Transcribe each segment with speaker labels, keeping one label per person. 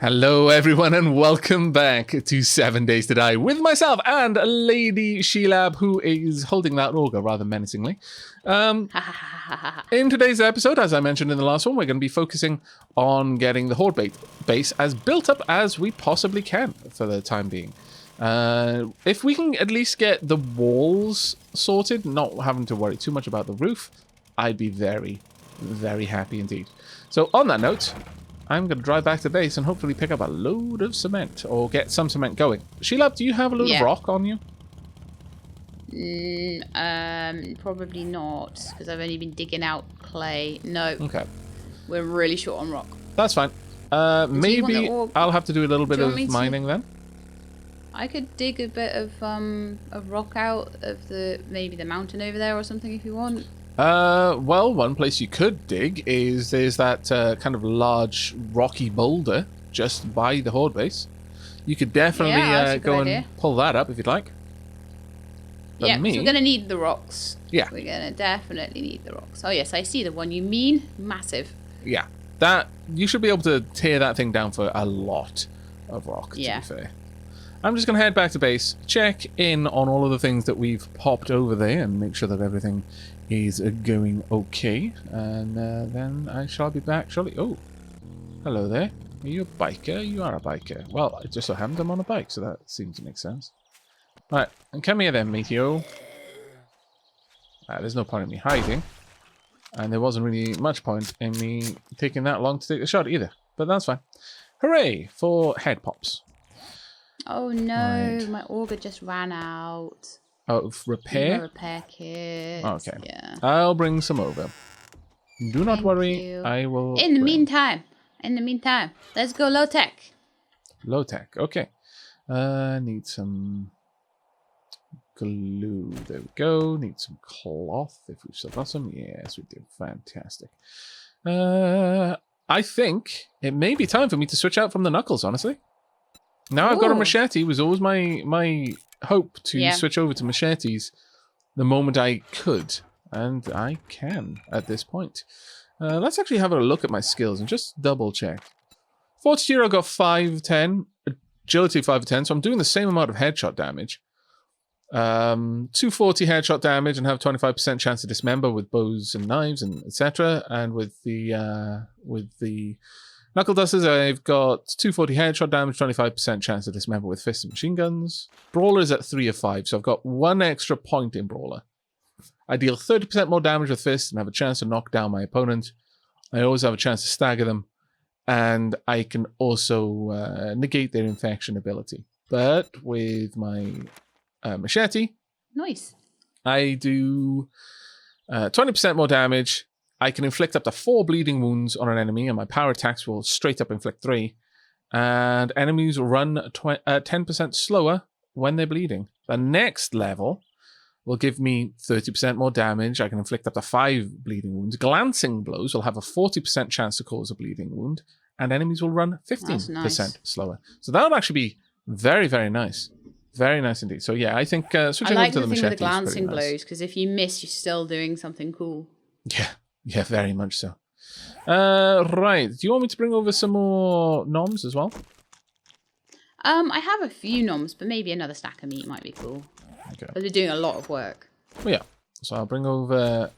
Speaker 1: Hello, everyone, and welcome back to 7 Days to Die with myself and Lady Shelab, who is holding that auger rather menacingly. In today's episode, as I mentioned in the last one, we're going to be focusing on getting the Horde base as built up as we possibly can for the time being. If we can at least get the walls sorted, not having to worry too much about the roof, I'd be very, very happy indeed. So on that note, I'm going to drive back to base and hopefully pick up a load of cement or get some cement going. Shelab, do you have a load of rock on you?
Speaker 2: Probably not, because I've only been digging out clay. No.
Speaker 1: Okay.
Speaker 2: We're really short on rock.
Speaker 1: That's fine. Maybe I'll have to do a little bit of mining then.
Speaker 2: I could dig a bit of rock out of maybe the mountain over there or something if you want.
Speaker 1: Well, one place you could dig is there's that kind of large rocky boulder just by the Horde base. You could definitely go and pull that up if you'd like.
Speaker 2: Yeah, so we're going to need the rocks.
Speaker 1: Yeah.
Speaker 2: We're going to definitely need the rocks. Oh, yes, I see the one you mean. Massive.
Speaker 1: Yeah. You should be able to tear that thing down for a lot of rock, to be fair. I'm just going to head back to base, check in on all of the things that we've popped over there and make sure that everything is going okay. And then I shall be back shortly. Oh, hello there. Are you a biker? You are a biker. Well, I just so happened I'm on a bike, so that seems to make sense. Right, and come here then, Meteor. There's no point in me hiding. And there wasn't really much point in me taking that long to take the shot either. But that's fine. Hooray for head pops.
Speaker 2: Oh no, my auger just ran out.
Speaker 1: Oh, repair?
Speaker 2: Repair kit.
Speaker 1: Okay.
Speaker 2: Yeah.
Speaker 1: I'll bring some over. Do not worry, I will...
Speaker 2: In the meantime, let's go low tech.
Speaker 1: Low tech, okay. Need some glue. There we go. Need some cloth, if we've still got some. Yes, we do. Fantastic. I think it may be time for me to switch out from the knuckles, honestly. Now I've got a machete. It was always my hope to switch over to machetes the moment I could. And I can at this point. Let's actually have a look at my skills and just double check. Fortitude, I got 5/10. Agility 5/10. So I'm doing the same amount of headshot damage. 240 headshot damage and have 25% chance to dismember with bows and knives and etc. And with the Knuckle Dusters, I've got 240 headshot damage, 25% chance to dismember with fists and machine guns. Brawler is at 3 of 5, so I've got 1 extra point in Brawler. I deal 30% more damage with fists and have a chance to knock down my opponent. I always have a chance to stagger them, and I can also negate their infection ability. But with my machete,
Speaker 2: nice.
Speaker 1: I do 20% more damage. I can inflict up to 4 bleeding wounds on an enemy, and my power attacks will straight up inflict 3. And enemies run 10% slower when they're bleeding. The next level will give me 30% more damage. I can inflict up to 5 bleeding wounds. Glancing blows will have a 40% chance to cause a bleeding wound, and enemies will run 15% slower. So that would actually be very, very nice. Very nice indeed. So yeah, I think switching over to the machete is pretty nice. I like the thing with the glancing blows,
Speaker 2: because if you miss, you're still doing something cool.
Speaker 1: Yeah, very much so. Right. Do you want me to bring over some more noms as well?
Speaker 2: I have a few noms, but maybe another stack of meat might be cool. Okay. Because they're doing a lot of work.
Speaker 1: Well, yeah. So I'll bring over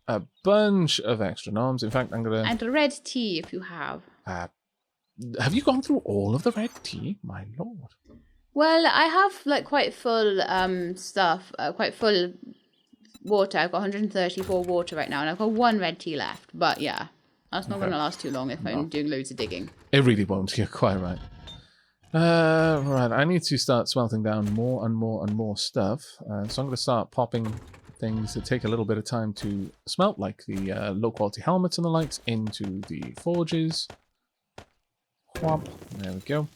Speaker 1: a bunch of extra noms. In fact, I'm going to...
Speaker 2: And red tea, if you have.
Speaker 1: Have you gone through all of the red tea? My lord.
Speaker 2: Well, I have quite full stuff, quite full water. I've got 134 water right now, and I've got 1 red tea left. But yeah, that's not going to last too long if I'm doing loads of digging.
Speaker 1: It really won't. You're quite right. Right, I need to start smelting down more and more and more stuff. So I'm going to start popping things that take a little bit of time to smelt, like the low-quality helmets and the likes, into the forges. Whomp. There we go.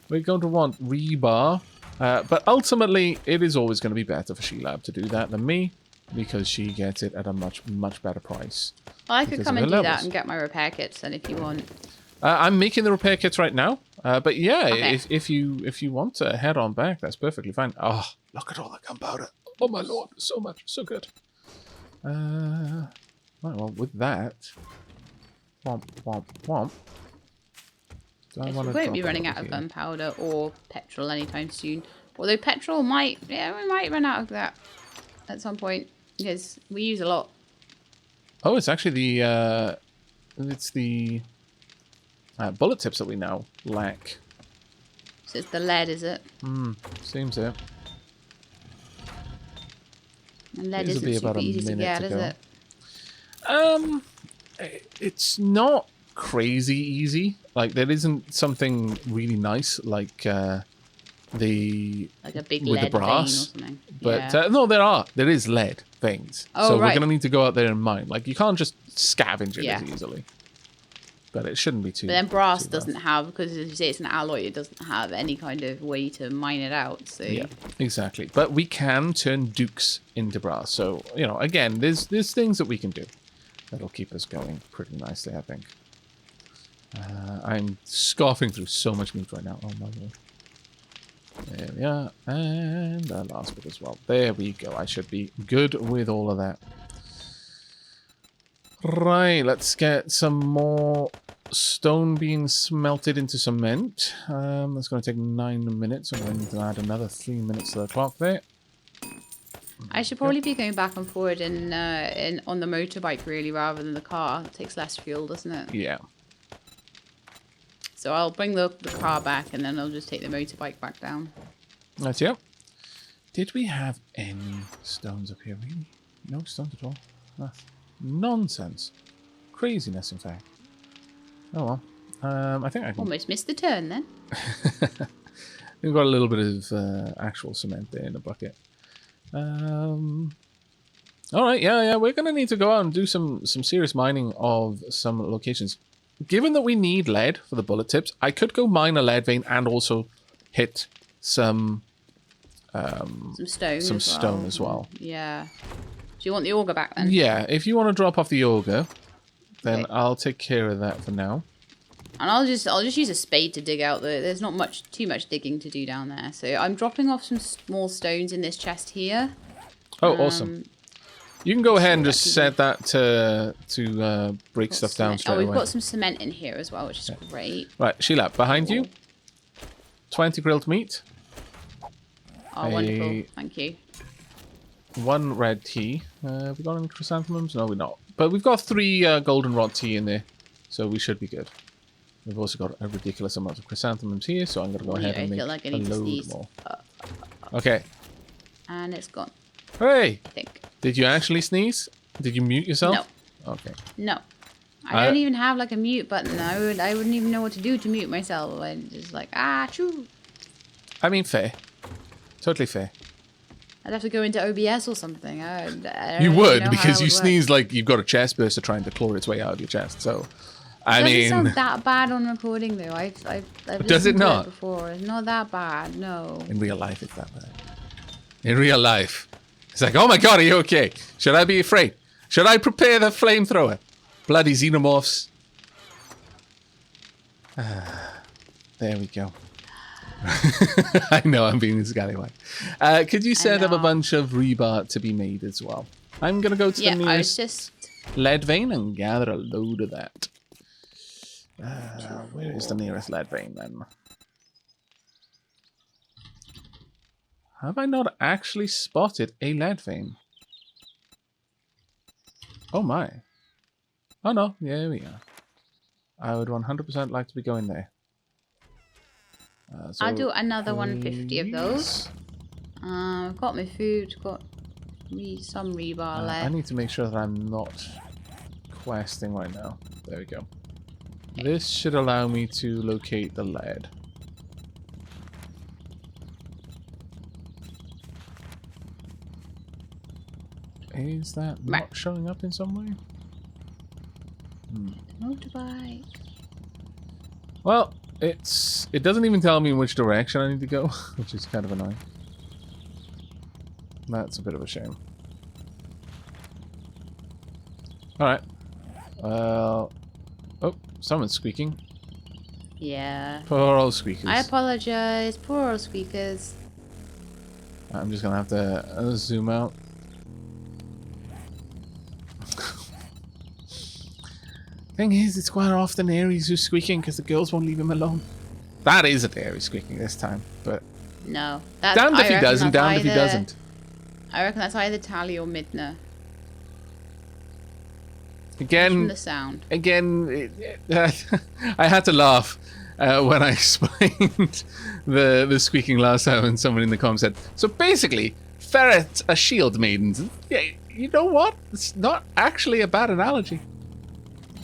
Speaker 1: We're going to want rebar, but ultimately it is always going to be better for Shelab to do that than me, because she gets it at a much, much better price.
Speaker 2: Well, I could come and do that and get my repair kits then if you want.
Speaker 1: I'm making the repair kits right now, but yeah, if you want to head on back, that's perfectly fine. Oh, look at all the gunpowder. Oh my lord, so much, so good. Right, well, with that, womp, womp, womp. Do I
Speaker 2: Guess
Speaker 1: want
Speaker 2: we
Speaker 1: to
Speaker 2: won't be
Speaker 1: drop it
Speaker 2: running
Speaker 1: over
Speaker 2: out of
Speaker 1: here?
Speaker 2: gunpowder or petrol anytime soon. Although petrol might, yeah, we might run out of that at some point because we use a lot.
Speaker 1: Oh, it's actually the bullet tips that we now lack.
Speaker 2: So it's the lead, is it?
Speaker 1: Seems it.
Speaker 2: And lead
Speaker 1: These will
Speaker 2: isn't
Speaker 1: be about
Speaker 2: super
Speaker 1: a
Speaker 2: easy to
Speaker 1: minute
Speaker 2: get,
Speaker 1: to
Speaker 2: is
Speaker 1: go.
Speaker 2: it?
Speaker 1: It's not crazy easy. Like there isn't something really nice like the
Speaker 2: Like a big
Speaker 1: with the
Speaker 2: lead vein or
Speaker 1: brass.
Speaker 2: something.
Speaker 1: But
Speaker 2: Yeah.
Speaker 1: no, there is lead veins.
Speaker 2: Oh,
Speaker 1: so we're
Speaker 2: right.
Speaker 1: gonna need to go out there and mine. Like you can't just scavenge it
Speaker 2: Yeah.
Speaker 1: as easily. But it shouldn't be too.
Speaker 2: But then brass
Speaker 1: too bad.
Speaker 2: doesn't have, because as you say it's an alloy, it doesn't have any kind of way to mine it out. So
Speaker 1: Yeah, exactly. But we can turn dukes into brass. So, you know, again, there's things that we can do that'll keep us going pretty nicely, I think. I'm scoffing through so much meat right now. Oh, my lord. There we are. And the last bit as well. There we go. I should be good with all of that. Right, let's get some more stone being smelted into cement. That's going to take 9 minutes. I'm going to add another 3 minutes to the clock there.
Speaker 2: I should probably be going back and forward in on the motorbike really rather than the car. It takes less fuel, doesn't it?
Speaker 1: Yeah.
Speaker 2: So I'll bring the car back and then I'll just take the motorbike back down.
Speaker 1: That's it. Did we have any stones up here, really? No stones at all. Ah, nonsense. Craziness, in fact. Oh well. I think I can...
Speaker 2: Almost missed the turn then.
Speaker 1: We've got a little bit of actual cement there in the bucket. Alright, yeah, we're going to need to go out and do some serious mining of some locations. Given that we need lead for the bullet tips, I could go mine a lead vein and also hit some stone as well.
Speaker 2: Yeah. Do you want the auger back then?
Speaker 1: Yeah, if you want to drop off the auger, then
Speaker 2: Okay.
Speaker 1: I'll take care of that for now.
Speaker 2: And I'll just use a spade to dig out there's not too much digging to do down there. So I'm dropping off some small stones in this chest here.
Speaker 1: Oh, awesome. You can go ahead and just
Speaker 2: that
Speaker 1: set that to break stuff down
Speaker 2: Cement.
Speaker 1: straight
Speaker 2: Oh, we've
Speaker 1: away.
Speaker 2: got some cement in here as well, which is great.
Speaker 1: Right, Shelab, behind you. 20 grilled meat.
Speaker 2: Oh, wonderful. Thank you.
Speaker 1: 1 red tea. Have we got any chrysanthemums? No, we're not. But we've got 3 goldenrod tea in there, so we should be good. We've also got a ridiculous amount of chrysanthemums here, so I'm going to go ahead and
Speaker 2: I
Speaker 1: make
Speaker 2: feel like I
Speaker 1: a
Speaker 2: need to
Speaker 1: load
Speaker 2: sneeze.
Speaker 1: more. Okay.
Speaker 2: And it's gone,
Speaker 1: Hey!
Speaker 2: I think.
Speaker 1: Did you actually sneeze? Did you mute yourself?
Speaker 2: No.
Speaker 1: Okay.
Speaker 2: No. I don't even have like a mute button. I wouldn't even know what to do to mute myself. I'm just like, choo.
Speaker 1: I mean, fair. Totally fair.
Speaker 2: I'd have to go into OBS or something. I don't
Speaker 1: You
Speaker 2: even
Speaker 1: would,
Speaker 2: know how
Speaker 1: because
Speaker 2: that
Speaker 1: you
Speaker 2: would work.
Speaker 1: sneeze like you've got a chest burster trying to claw its way out of your chest. So, I
Speaker 2: It doesn't
Speaker 1: mean,
Speaker 2: sound that bad on recording though. I've
Speaker 1: Does it
Speaker 2: listened to
Speaker 1: not?
Speaker 2: before. It's not that bad. No.
Speaker 1: in real life, it's that bad. In real life, it's like, oh my god, are you okay? Should I be afraid? Should I prepare the flamethrower? Bloody xenomorphs. There we go. I know I'm being a scallywag. Could you set up a
Speaker 2: know.
Speaker 1: bunch of rebar to be made as well? I'm gonna go to
Speaker 2: Yeah,
Speaker 1: the
Speaker 2: I was
Speaker 1: nearest
Speaker 2: just.
Speaker 1: lead vein and gather a load of that. Where is the nearest lead vein then? Have I not actually spotted a lead vein? Oh my. Oh no, there we are. I would 100% like to be going there. So
Speaker 2: I'll do another 150 of those.
Speaker 1: please.
Speaker 2: I've got my food. Got some rebar
Speaker 1: I
Speaker 2: left.
Speaker 1: need to make sure that I'm not questing right now. There we go. This should allow me to locate the lead. Is that
Speaker 2: Right.
Speaker 1: not showing up in some way?
Speaker 2: Motorbike.
Speaker 1: Well, it doesn't even tell me in which direction I need to go, which is kind of annoying. That's a bit of a shame. Alright. Well... Oh, someone's squeaking.
Speaker 2: Yeah.
Speaker 1: Poor old squeakers.
Speaker 2: I apologize. Poor old squeakers.
Speaker 1: I'm just gonna have to zoom out. Thing is, it's quite often Aries who's squeaking because the girls won't leave him alone. That isn't Aries squeaking this time, but...
Speaker 2: No. That's,
Speaker 1: damned if
Speaker 2: I
Speaker 1: he
Speaker 2: reckon
Speaker 1: doesn't,
Speaker 2: that's
Speaker 1: damned if he
Speaker 2: either-
Speaker 1: doesn't.
Speaker 2: I reckon that's either Tally or Midna. From
Speaker 1: Again,
Speaker 2: the sound.
Speaker 1: I had to laugh when I explained the squeaking last time, and someone in the comments said, so basically, ferrets are shield maidens. Yeah, you know what? It's not actually a bad analogy.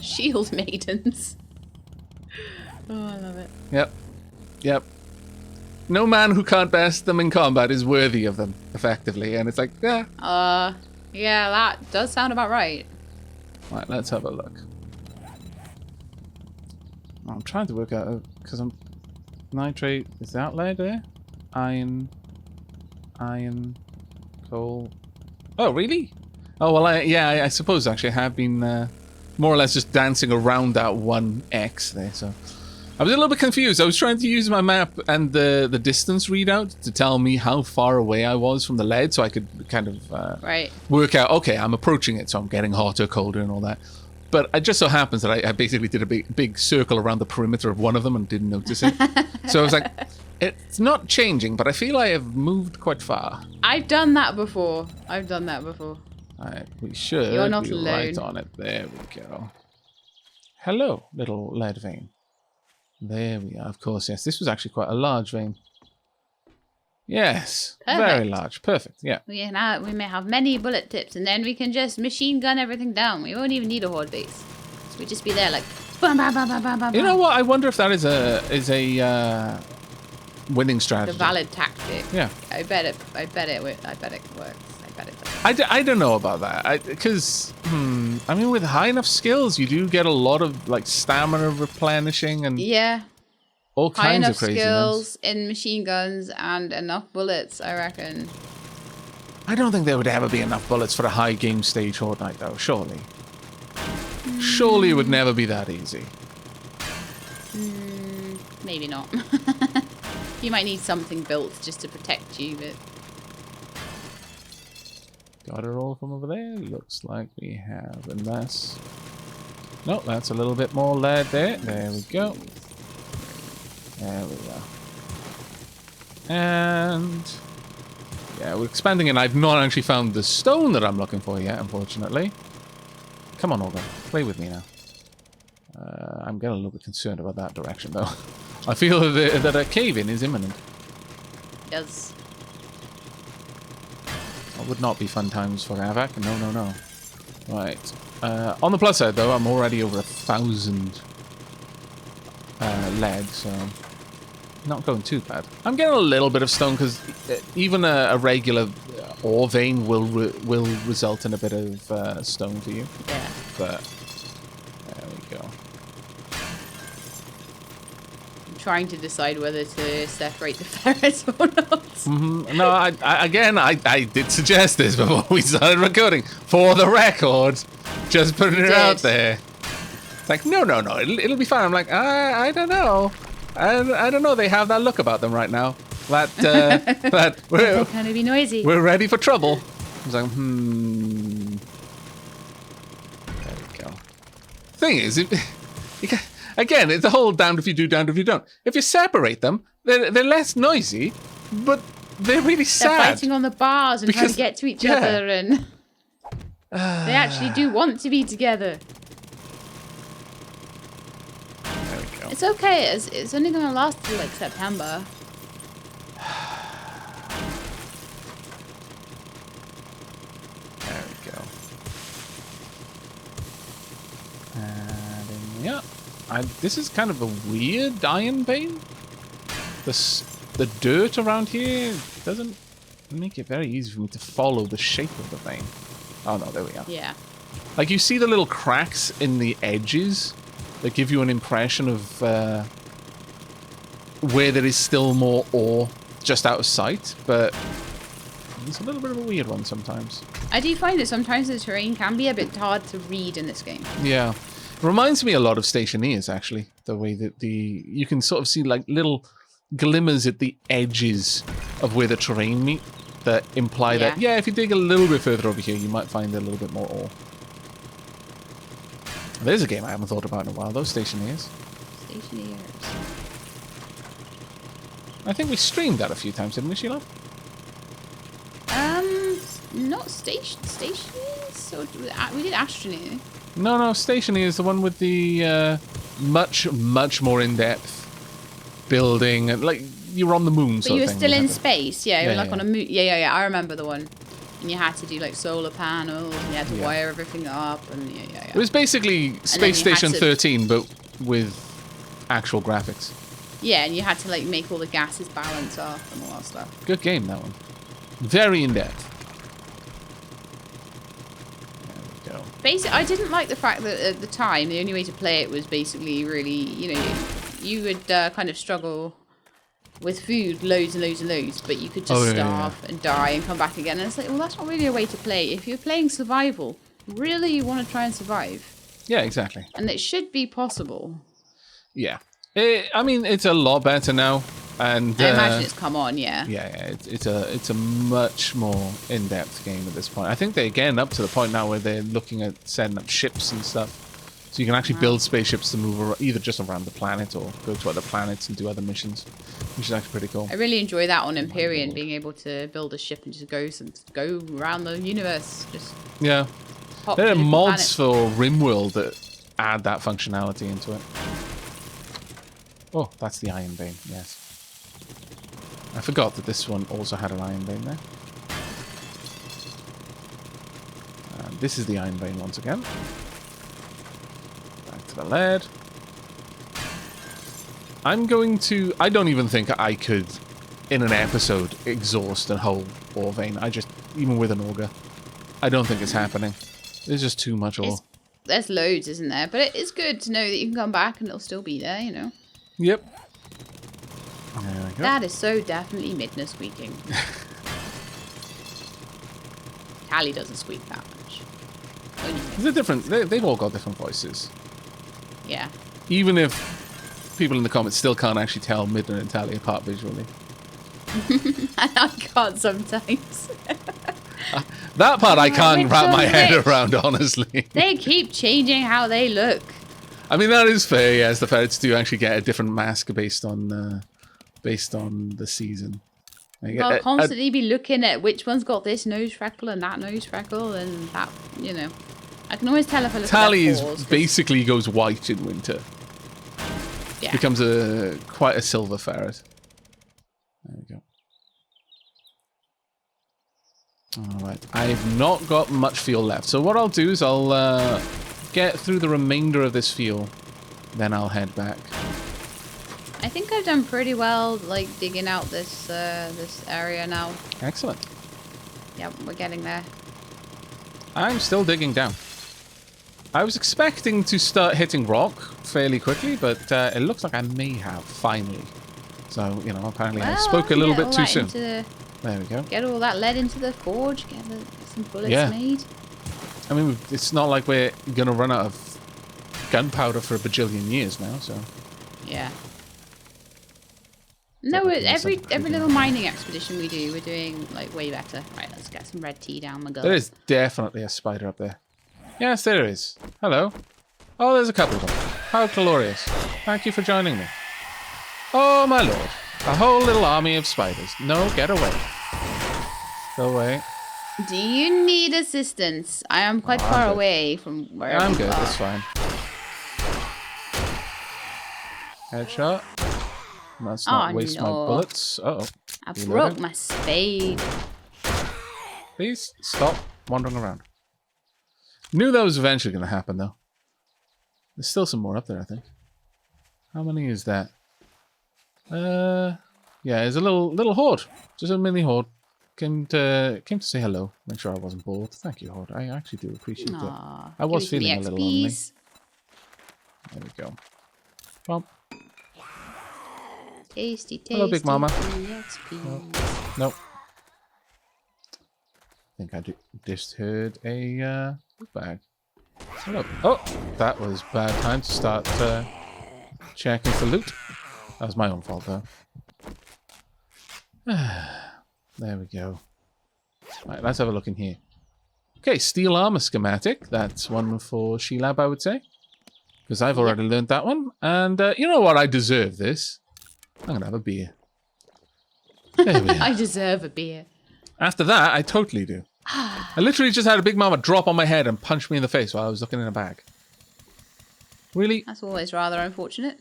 Speaker 2: Shield maidens. Oh, I love it.
Speaker 1: Yep. No man who can't best them in combat is worthy of them, effectively. And it's like, yeah.
Speaker 2: Yeah, that does sound about right.
Speaker 1: Right, let's have a look. I'm trying to work out, because I'm... Nitrate, is that lead there? Iron, coal... Oh, really? Oh, well, I suppose, actually, I have been more or less just dancing around that one X there, so... I was a little bit confused. I was trying to use my map and the distance readout to tell me how far away I was from the lead, so I could kind of work out, okay, I'm approaching it, so I'm getting hotter, colder, and all that. But it just so happens that I basically did a big circle around the perimeter of one of them and didn't notice it. So I was like, it's not changing, but I feel I have moved quite far.
Speaker 2: I've done that before.
Speaker 1: Alright, we should
Speaker 2: You're not
Speaker 1: be
Speaker 2: alone.
Speaker 1: right on it. There we go. Hello, little lead vein. There we are. Of course, yes. This was actually quite a large vein. Yes.
Speaker 2: Perfect.
Speaker 1: Very large. Perfect, yeah.
Speaker 2: We may have many bullet tips, and then we can just machine gun everything down. We won't even need a horde base. So we just be there like, bam, bam, bam, bam, bam, bam.
Speaker 1: You know what? I wonder if that is a winning strategy.
Speaker 2: The valid tactic.
Speaker 1: Yeah.
Speaker 2: I bet it works. I bet it does.
Speaker 1: I don't know about that. Because, I mean, with high enough skills, you do get a lot of, like, stamina replenishing and
Speaker 2: Yeah.
Speaker 1: all
Speaker 2: High
Speaker 1: kinds
Speaker 2: enough
Speaker 1: of craziness.
Speaker 2: skills in machine guns and enough bullets, I reckon.
Speaker 1: I don't think there would ever be enough bullets for a high game stage Horde Knight, though, surely. Surely it would never be that easy.
Speaker 2: Maybe not. You might need something built just to protect you, but...
Speaker 1: Got it all from over there? Looks like we have, unless... No, that's a little bit more lead there. There we go. There we go. And... yeah, we're expanding, and I've not actually found the stone that I'm looking for yet, unfortunately. Come on, Olga. Play with me now. I'm getting a little bit concerned about that direction, though. I feel that a cave-in is imminent.
Speaker 2: Yes.
Speaker 1: That would not be fun times for Aavak. No. Right. On the plus side, though, I'm already over 1,000 lead, so not going too bad. I'm getting a little bit of stone because even a regular ore vein will result in a bit of stone for you.
Speaker 2: Yeah.
Speaker 1: But there we go.
Speaker 2: I'm trying to decide whether to separate the ferrets or not.
Speaker 1: No, I did suggest this before we started recording. For the record, just putting it out there. It's like, no, it'll be fine. I'm like, I don't know. I don't know. They have that look about them right now. That
Speaker 2: They're kind of be noisy.
Speaker 1: we're ready for trouble. I was like, There we go. Thing is, again, it's the whole damned if you do, damned if you don't. If you separate them, they're less noisy, but they're really sad.
Speaker 2: They're fighting on the bars and trying
Speaker 1: Because-
Speaker 2: to get to each
Speaker 1: yeah.
Speaker 2: other, and they actually do want to be together.
Speaker 1: There we go.
Speaker 2: It's okay. It's only going to last till like September.
Speaker 1: There we go. And yeah, this is kind of a weird iron vein. The dirt around here doesn't make it very easy for me to follow the shape of the vein. Oh no, there we are.
Speaker 2: Yeah.
Speaker 1: Like you see the little cracks in the edges that give you an impression of where there is still more ore just out of sight, but it's a little bit of a weird one sometimes.
Speaker 2: I do find that sometimes the terrain can be a bit hard to read in this game.
Speaker 1: Yeah. It reminds me a lot of Stationeers, actually. The way that you can sort of see like little glimmers at the edges of where the terrain meet that imply that, yeah, if you dig a little bit further over here, you might find a little bit more ore. There's a game I haven't thought about in a while, though. Stationeers.
Speaker 2: Stationeers.
Speaker 1: I think we streamed that a few times, didn't we, Sheila?
Speaker 2: Not stationeers? Or we did Astroneer.
Speaker 1: No, Stationeer is the one with the much more in-depth building. And, like, you were on the moon
Speaker 2: But
Speaker 1: sort
Speaker 2: you
Speaker 1: of
Speaker 2: were
Speaker 1: thing.
Speaker 2: still in space, yeah. You were
Speaker 1: Yeah,
Speaker 2: like
Speaker 1: yeah.
Speaker 2: on a moon. Yeah. I remember the one. And you had to do like solar panels, and you had to
Speaker 1: Yeah.
Speaker 2: wire everything up, and yeah.
Speaker 1: It was basically
Speaker 2: then
Speaker 1: Space
Speaker 2: you had
Speaker 1: Station
Speaker 2: to-
Speaker 1: 13, but with actual graphics.
Speaker 2: Yeah, and you had to like make all the gases balance off and all that stuff.
Speaker 1: Good game, that one. Very in-depth. There we go.
Speaker 2: Basically, I didn't like the fact that at the time the only way to play it was basically really, you would kind of struggle with food loads and loads and loads, but you could just starve and die and come back again. And it's like, well, that's not really a way to play. If you're playing survival, really you want to try and survive.
Speaker 1: Yeah, exactly.
Speaker 2: And it should be possible.
Speaker 1: Yeah. I mean, it's a lot better now. And
Speaker 2: I imagine it's come on, yeah.
Speaker 1: Yeah, it's a much more in-depth game at this point. I think they're getting up to the point now where they're looking at setting up ships and stuff. So you can actually build spaceships to move either just around the planet or go to other planets and do other missions, which is actually pretty cool.
Speaker 2: I really enjoy that on Empyrean, being able to build a ship and just go around the universe. Just
Speaker 1: Yeah.
Speaker 2: hop
Speaker 1: There
Speaker 2: to
Speaker 1: are
Speaker 2: different
Speaker 1: mods
Speaker 2: planets.
Speaker 1: for RimWorld that add that functionality into it. Oh, that's the Iron Vein, yes. I forgot that this one also had an Iron Vein there. And this is the Iron Vein once again. Back to the lead. I don't even think I could, in an episode, exhaust a whole ore vein. Even with an auger, I don't think it's happening. There's just too much ore.
Speaker 2: There's loads, isn't there? But it's good to know that you can come back and it'll still be there,
Speaker 1: Yep. There we go.
Speaker 2: That is so definitely Midna squeaking. Callie doesn't squeak that much. Only Midna.
Speaker 1: They're different. They've all got different voices.
Speaker 2: Yeah.
Speaker 1: Even if people in the comments still can't actually tell Midna and Tally apart visually.
Speaker 2: I can't sometimes.
Speaker 1: That part I can't
Speaker 2: which
Speaker 1: wrap my
Speaker 2: one's
Speaker 1: head
Speaker 2: which?
Speaker 1: around, honestly.
Speaker 2: They keep changing how they look.
Speaker 1: I mean, that is fair, yes. The ferrets do actually get a different mask based on the season. Like,
Speaker 2: I'll constantly be looking at which one's got this nose freckle and that nose freckle and that, I can always tell if I look
Speaker 1: Tally
Speaker 2: at
Speaker 1: is
Speaker 2: their paws, 'cause-
Speaker 1: basically goes white in winter.
Speaker 2: yeah.
Speaker 1: Becomes quite a silver ferret. There we go. Alright, I've not got much fuel left. So what I'll do is I'll get through the remainder of this fuel, then I'll head back.
Speaker 2: I think I've done pretty well, like, digging out this area now.
Speaker 1: Excellent.
Speaker 2: Yeah, we're getting there.
Speaker 1: I'm still digging down. I was expecting to start hitting rock fairly quickly, but it looks like I may have, finally. So, apparently I spoke a little bit too soon. There we go.
Speaker 2: Get all that lead into the forge, get some bullets
Speaker 1: Yeah.
Speaker 2: made.
Speaker 1: I mean, it's not like we're going to run out of gunpowder for a bajillion years now, so...
Speaker 2: Yeah. No, every little mining expedition we do, we're doing, like, way better. Right, let's get some red tea down the gullet.
Speaker 1: There is definitely a spider up there. Yes, there is. Hello. Oh, there's a couple of them. How glorious. Thank you for joining me. Oh, my lord. A whole little army of spiders. No, get away. Go away.
Speaker 2: Do you need assistance? I am quite far
Speaker 1: good.
Speaker 2: away from where
Speaker 1: I'm
Speaker 2: you
Speaker 1: good,
Speaker 2: are.
Speaker 1: that's fine. Headshot. Let's not waste my
Speaker 2: no.
Speaker 1: bullets. Uh-oh.
Speaker 2: I
Speaker 1: Reloading.
Speaker 2: broke my spade.
Speaker 1: Please stop wandering around. Knew that was eventually going to happen, though. There's still some more up there, I think. How many is that? Yeah, there's a little horde. Just a mini horde. Came to say hello. Make sure I wasn't bored. Thank you, horde. I actually do appreciate it.
Speaker 2: Aw,
Speaker 1: I was
Speaker 2: give me
Speaker 1: feeling
Speaker 2: some
Speaker 1: a little lonely.
Speaker 2: XPs.
Speaker 1: There we go. Bump.
Speaker 2: Tasty, tasty.
Speaker 1: Hello, Big Mama.
Speaker 2: XPs.
Speaker 1: Nope. I think I just heard a book bag. Hello. Oh, that was bad time to start checking for loot. That was my own fault, though. There we go. Right, let's have a look in here. Okay, steel armor schematic. That's one for Shelab, I would say. Because I've already learned that one. And you know what? I deserve this. I'm going to have a beer. There we are.
Speaker 2: I deserve a beer.
Speaker 1: After that, I totally do. I literally just had a big mama drop on my head and punch me in the face while I was looking in a bag. Really?
Speaker 2: That's always rather unfortunate.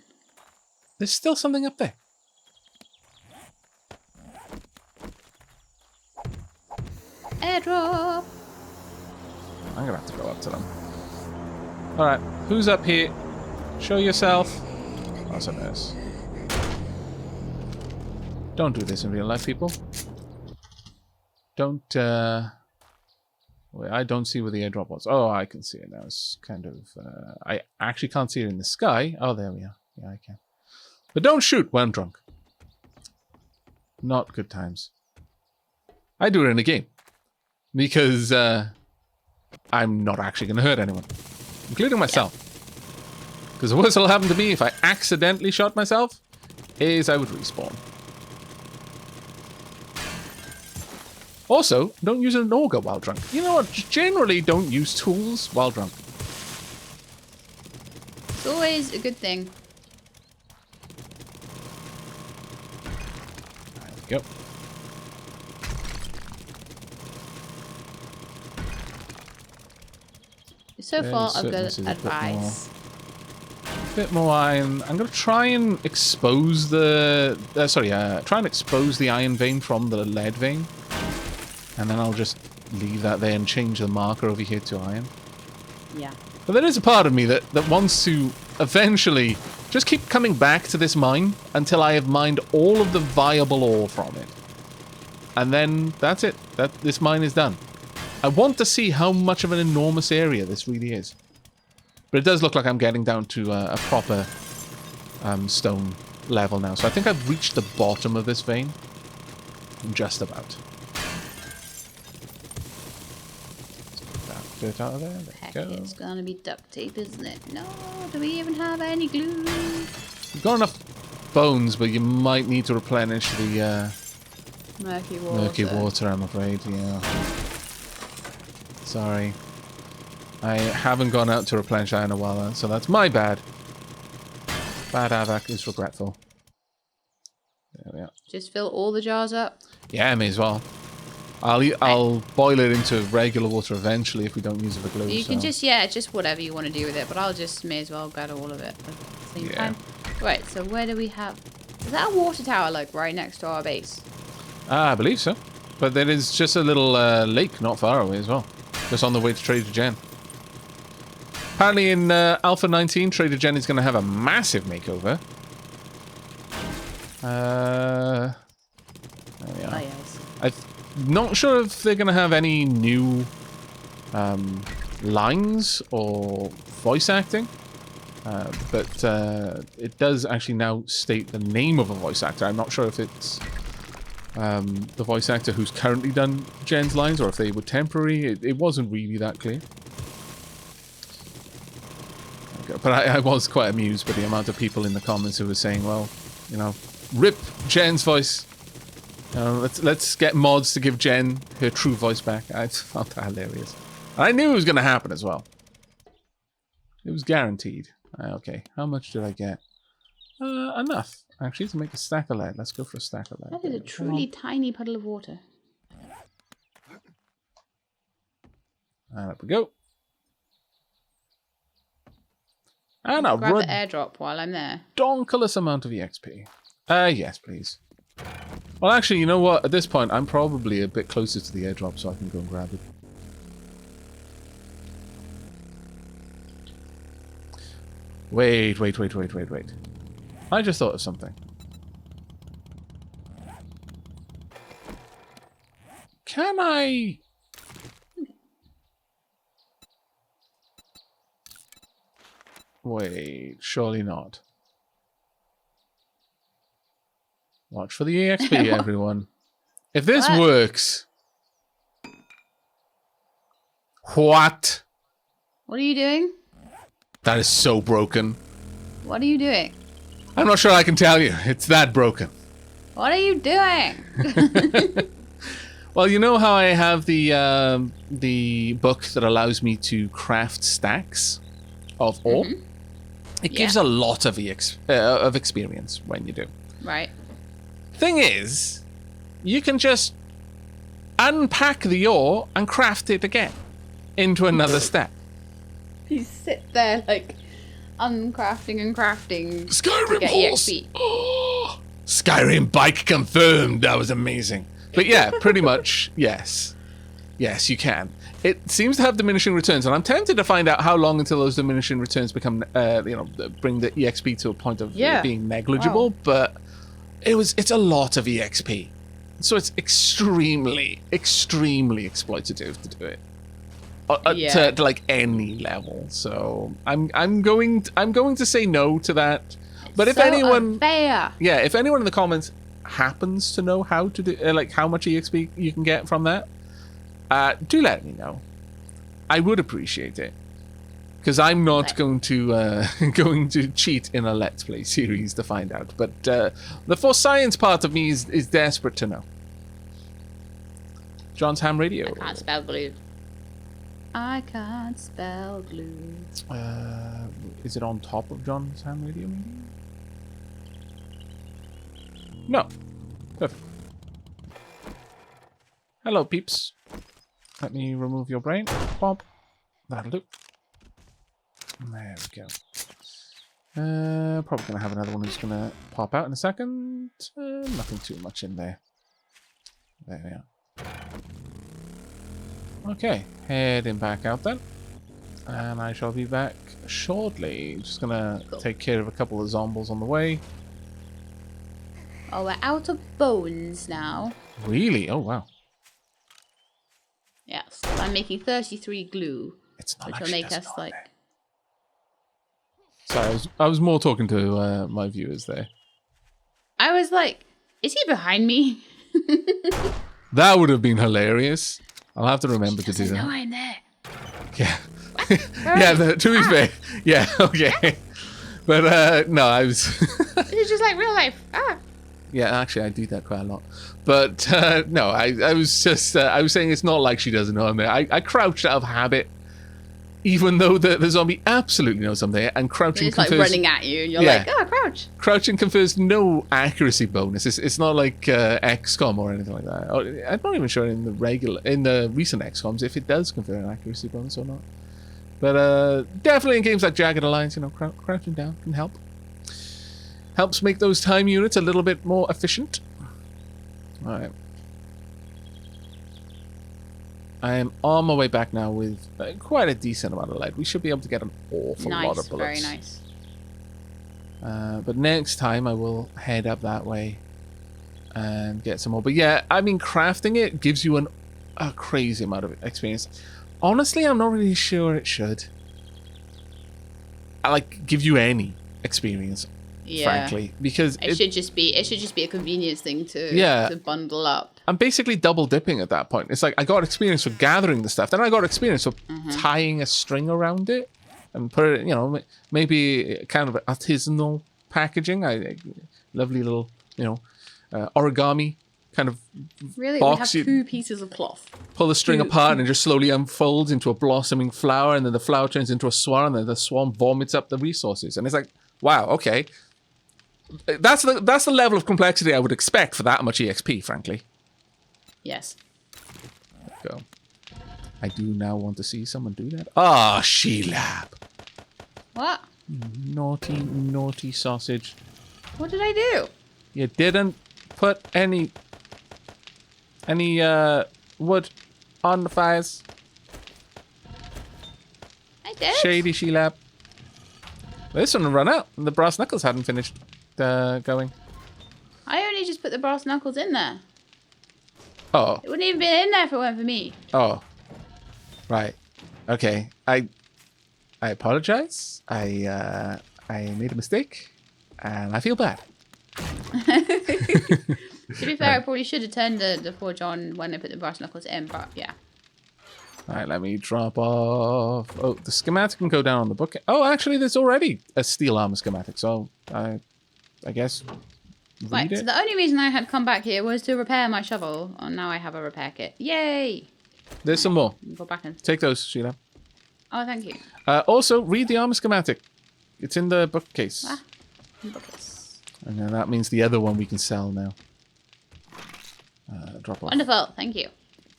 Speaker 1: There's still something up there.
Speaker 2: Airdrop.
Speaker 1: I'm going to have to go up to them. Alright, who's up here? Show yourself. Awesome ass. Don't do this in real life, people. Don't, wait, I don't see where the airdrop was. Oh, I can see it now. It's kind of, I actually can't see it in the sky. Oh, there we are. Yeah, I can. But don't shoot when I'm drunk. Not good times. I do it in a game. Because, I'm not actually going to hurt anyone. Including myself. Because the worst that'll happen to me if I accidentally shot myself is I would respawn. Also, don't use an auger while drunk. You know what? Generally don't use tools while drunk.
Speaker 2: It's always a good thing.
Speaker 1: There we go.
Speaker 2: So far, I've got advice.
Speaker 1: A bit more iron. I'm going to try and expose the... try and expose the iron vein from the lead vein. And then I'll just leave that there and change the marker over here to iron.
Speaker 2: Yeah.
Speaker 1: But there is a part of me that wants to eventually just keep coming back to this mine until I have mined all of the viable ore from it. And then that's it. This mine is done. I want to see how much of an enormous area this really is. But it does look like I'm getting down to a proper stone level now. So I think I've reached the bottom of this vein. Just about. Dirt out of there. There we go.
Speaker 2: It's gonna be duct tape, isn't it? No, do we even have any glue?
Speaker 1: You've got enough bones, but you might need to replenish the murky water, I'm afraid. Yeah. Sorry. I haven't gone out to replenish that in a while, so that's my bad. Bad Aavak is regretful. There we are.
Speaker 2: Just fill all the jars up.
Speaker 1: Yeah, may as well. I'll boil it into regular water eventually if we don't use it for glue.
Speaker 2: You can just whatever you want to do with it, but I'll just may as well gather all of it at the same time. Right, so where do we have... Is that a water tower, like, right next to our base?
Speaker 1: I believe so. But there is just a little lake not far away as well. Just on the way to Trader Jen. Apparently in Alpha 19, Trader Jen is going to have a massive makeover. There we are.
Speaker 2: Oh, yes.
Speaker 1: I'm not sure if they're going to have any new lines or voice acting. But it does actually now state the name of a voice actor. I'm not sure if it's the voice actor who's currently done Jen's lines or if they were temporary. It wasn't really that clear. Okay, but I was quite amused by the amount of people in the comments who were saying, well, you know, rip Jen's voice. Let's get mods to give Jen her true voice back. I found that hilarious. And I knew it was going to happen as well. It was guaranteed. Okay, how much did I get? Enough, actually, to make a stack of lead. Let's go for a stack of lead.
Speaker 2: That is a truly tiny puddle of water.
Speaker 1: And up we go. And I'll
Speaker 2: grab the airdrop while I'm there.
Speaker 1: Donkulous amount of EXP. Yes, please. Well, actually, you know what? At this point, I'm probably a bit closer to the airdrop, so I can go and grab it. Wait. I just thought of something. Can I... Wait, surely not. Watch for the EXP, everyone. If this works... What?
Speaker 2: What are you doing?
Speaker 1: That is so broken.
Speaker 2: What are you doing?
Speaker 1: I'm not sure I can tell you. It's that broken.
Speaker 2: What are you doing?
Speaker 1: Well, you know how I have the book that allows me to craft stacks of ore? It gives a lot of of experience when you do.
Speaker 2: Right.
Speaker 1: Thing is, you can just unpack the ore and craft it again into another step.
Speaker 2: You sit there like uncrafting and crafting
Speaker 1: Skyrim
Speaker 2: to get
Speaker 1: horse.
Speaker 2: EXP.
Speaker 1: Oh, Skyrim bike confirmed. That was amazing. But yeah, pretty much, yes. Yes, you can. It seems to have diminishing returns, and I'm tempted to find out how long until those diminishing returns become, bring the EXP to a point of being negligible.
Speaker 2: Wow.
Speaker 1: But it's a lot of EXP, so it's extremely, extremely exploitative to do it. To like any level. So I'm going to say no to that. But if anyone, if anyone in the comments happens to know how to do how much EXP you can get from that, do let me know. I would appreciate it, because I'm not going to cheat in a Let's Play series to find out. But the for science part of me is desperate to know. John's Ham Radio.
Speaker 2: I can't spell glue. I can't spell glue.
Speaker 1: Is it on top of John's Ham Radio? Maybe? No. Perfect. Hello, peeps. Let me remove your brain. Bob. That'll do. There we go. Probably going to have another one who's going to pop out in a second. Nothing too much in there. There we are. Okay, heading back out then. And I shall be back shortly. Just going to take care of a couple of zombies on the way.
Speaker 2: Oh, we're out of bones now.
Speaker 1: Really? Oh, wow.
Speaker 2: Yes, I'm making 33 glue.
Speaker 1: It's not
Speaker 2: which
Speaker 1: like
Speaker 2: will make us like.
Speaker 1: Sorry, I was more talking to my viewers there.
Speaker 2: I was like, is he behind me?
Speaker 1: That would have been hilarious. I'll have to remember to do that.
Speaker 2: No, I'm there.
Speaker 1: Yeah. Yeah, to be fair. Yeah, okay. But no, I was.
Speaker 2: It's just like real life.
Speaker 1: Yeah, actually, I do that quite a lot. But no, I was just, I was saying it's not like she doesn't know I'm there. I crouched out of habit, even though the zombie absolutely knows I'm there, and crouching
Speaker 2: it's like running at you, and you're like, crouch.
Speaker 1: Crouching confers no accuracy bonus. It's not like XCOM or anything like that. I'm not even sure in the recent XCOMs if it does confer an accuracy bonus or not. But definitely in games like Jagged Alliance, crouching down can help. Helps make those time units a little bit more efficient. Alright. I am on my way back now with quite a decent amount of lead. We should be able to get an awful lot of bullets.
Speaker 2: Very nice.
Speaker 1: But next time I will head up that way and get some more. But yeah, I mean, crafting it gives you a crazy amount of experience. Honestly, I'm not really sure it should. Give you any experience.
Speaker 2: Yeah.
Speaker 1: Frankly, because
Speaker 2: it should just be a convenience thing to bundle up.
Speaker 1: I'm basically double dipping at that point. It's like I got experience for gathering the stuff, then I got experience for tying a string around it and put it, maybe kind of artisanal packaging. Lovely little, origami kind of
Speaker 2: really
Speaker 1: box.
Speaker 2: We have 2 pieces of cloth.
Speaker 1: Pull the string apart and it just slowly unfolds into a blossoming flower, and then the flower turns into a swan, and then the swan vomits up the resources. And it's like, wow, okay. That's the level of complexity I would expect for that much EXP, frankly.
Speaker 2: Yes.
Speaker 1: Let's go. I do now want to see someone do that. Ah, Shelab.
Speaker 2: What?
Speaker 1: Naughty, naughty sausage.
Speaker 2: What did I do?
Speaker 1: You didn't put any wood on the fires.
Speaker 2: I did.
Speaker 1: Shady Shelab. This one run out, and the brass knuckles hadn't finished going.
Speaker 2: I only just put the brass knuckles in there.
Speaker 1: Oh.
Speaker 2: It wouldn't even been in there if it weren't for me.
Speaker 1: Oh. Right. Okay. I apologize. I made a mistake, and I feel bad.
Speaker 2: To be fair, I probably should have turned the forge on when I put the brass knuckles in, but yeah.
Speaker 1: Alright, let me drop off. Oh, the schematic can go down on the book. Oh, actually, there's already a steel armor schematic, so I guess read it.
Speaker 2: So the only reason I had come back here was to repair my shovel, and now I have a repair kit. Yay!
Speaker 1: There's some more.
Speaker 2: Go back and
Speaker 1: Take those, Sheila.
Speaker 2: Oh, thank you.
Speaker 1: Also, read the armor schematic. It's in the bookcase.
Speaker 2: Ah, bookcase.
Speaker 1: And then that means the other one we can sell now. Drop off
Speaker 2: Wonderful, thank you.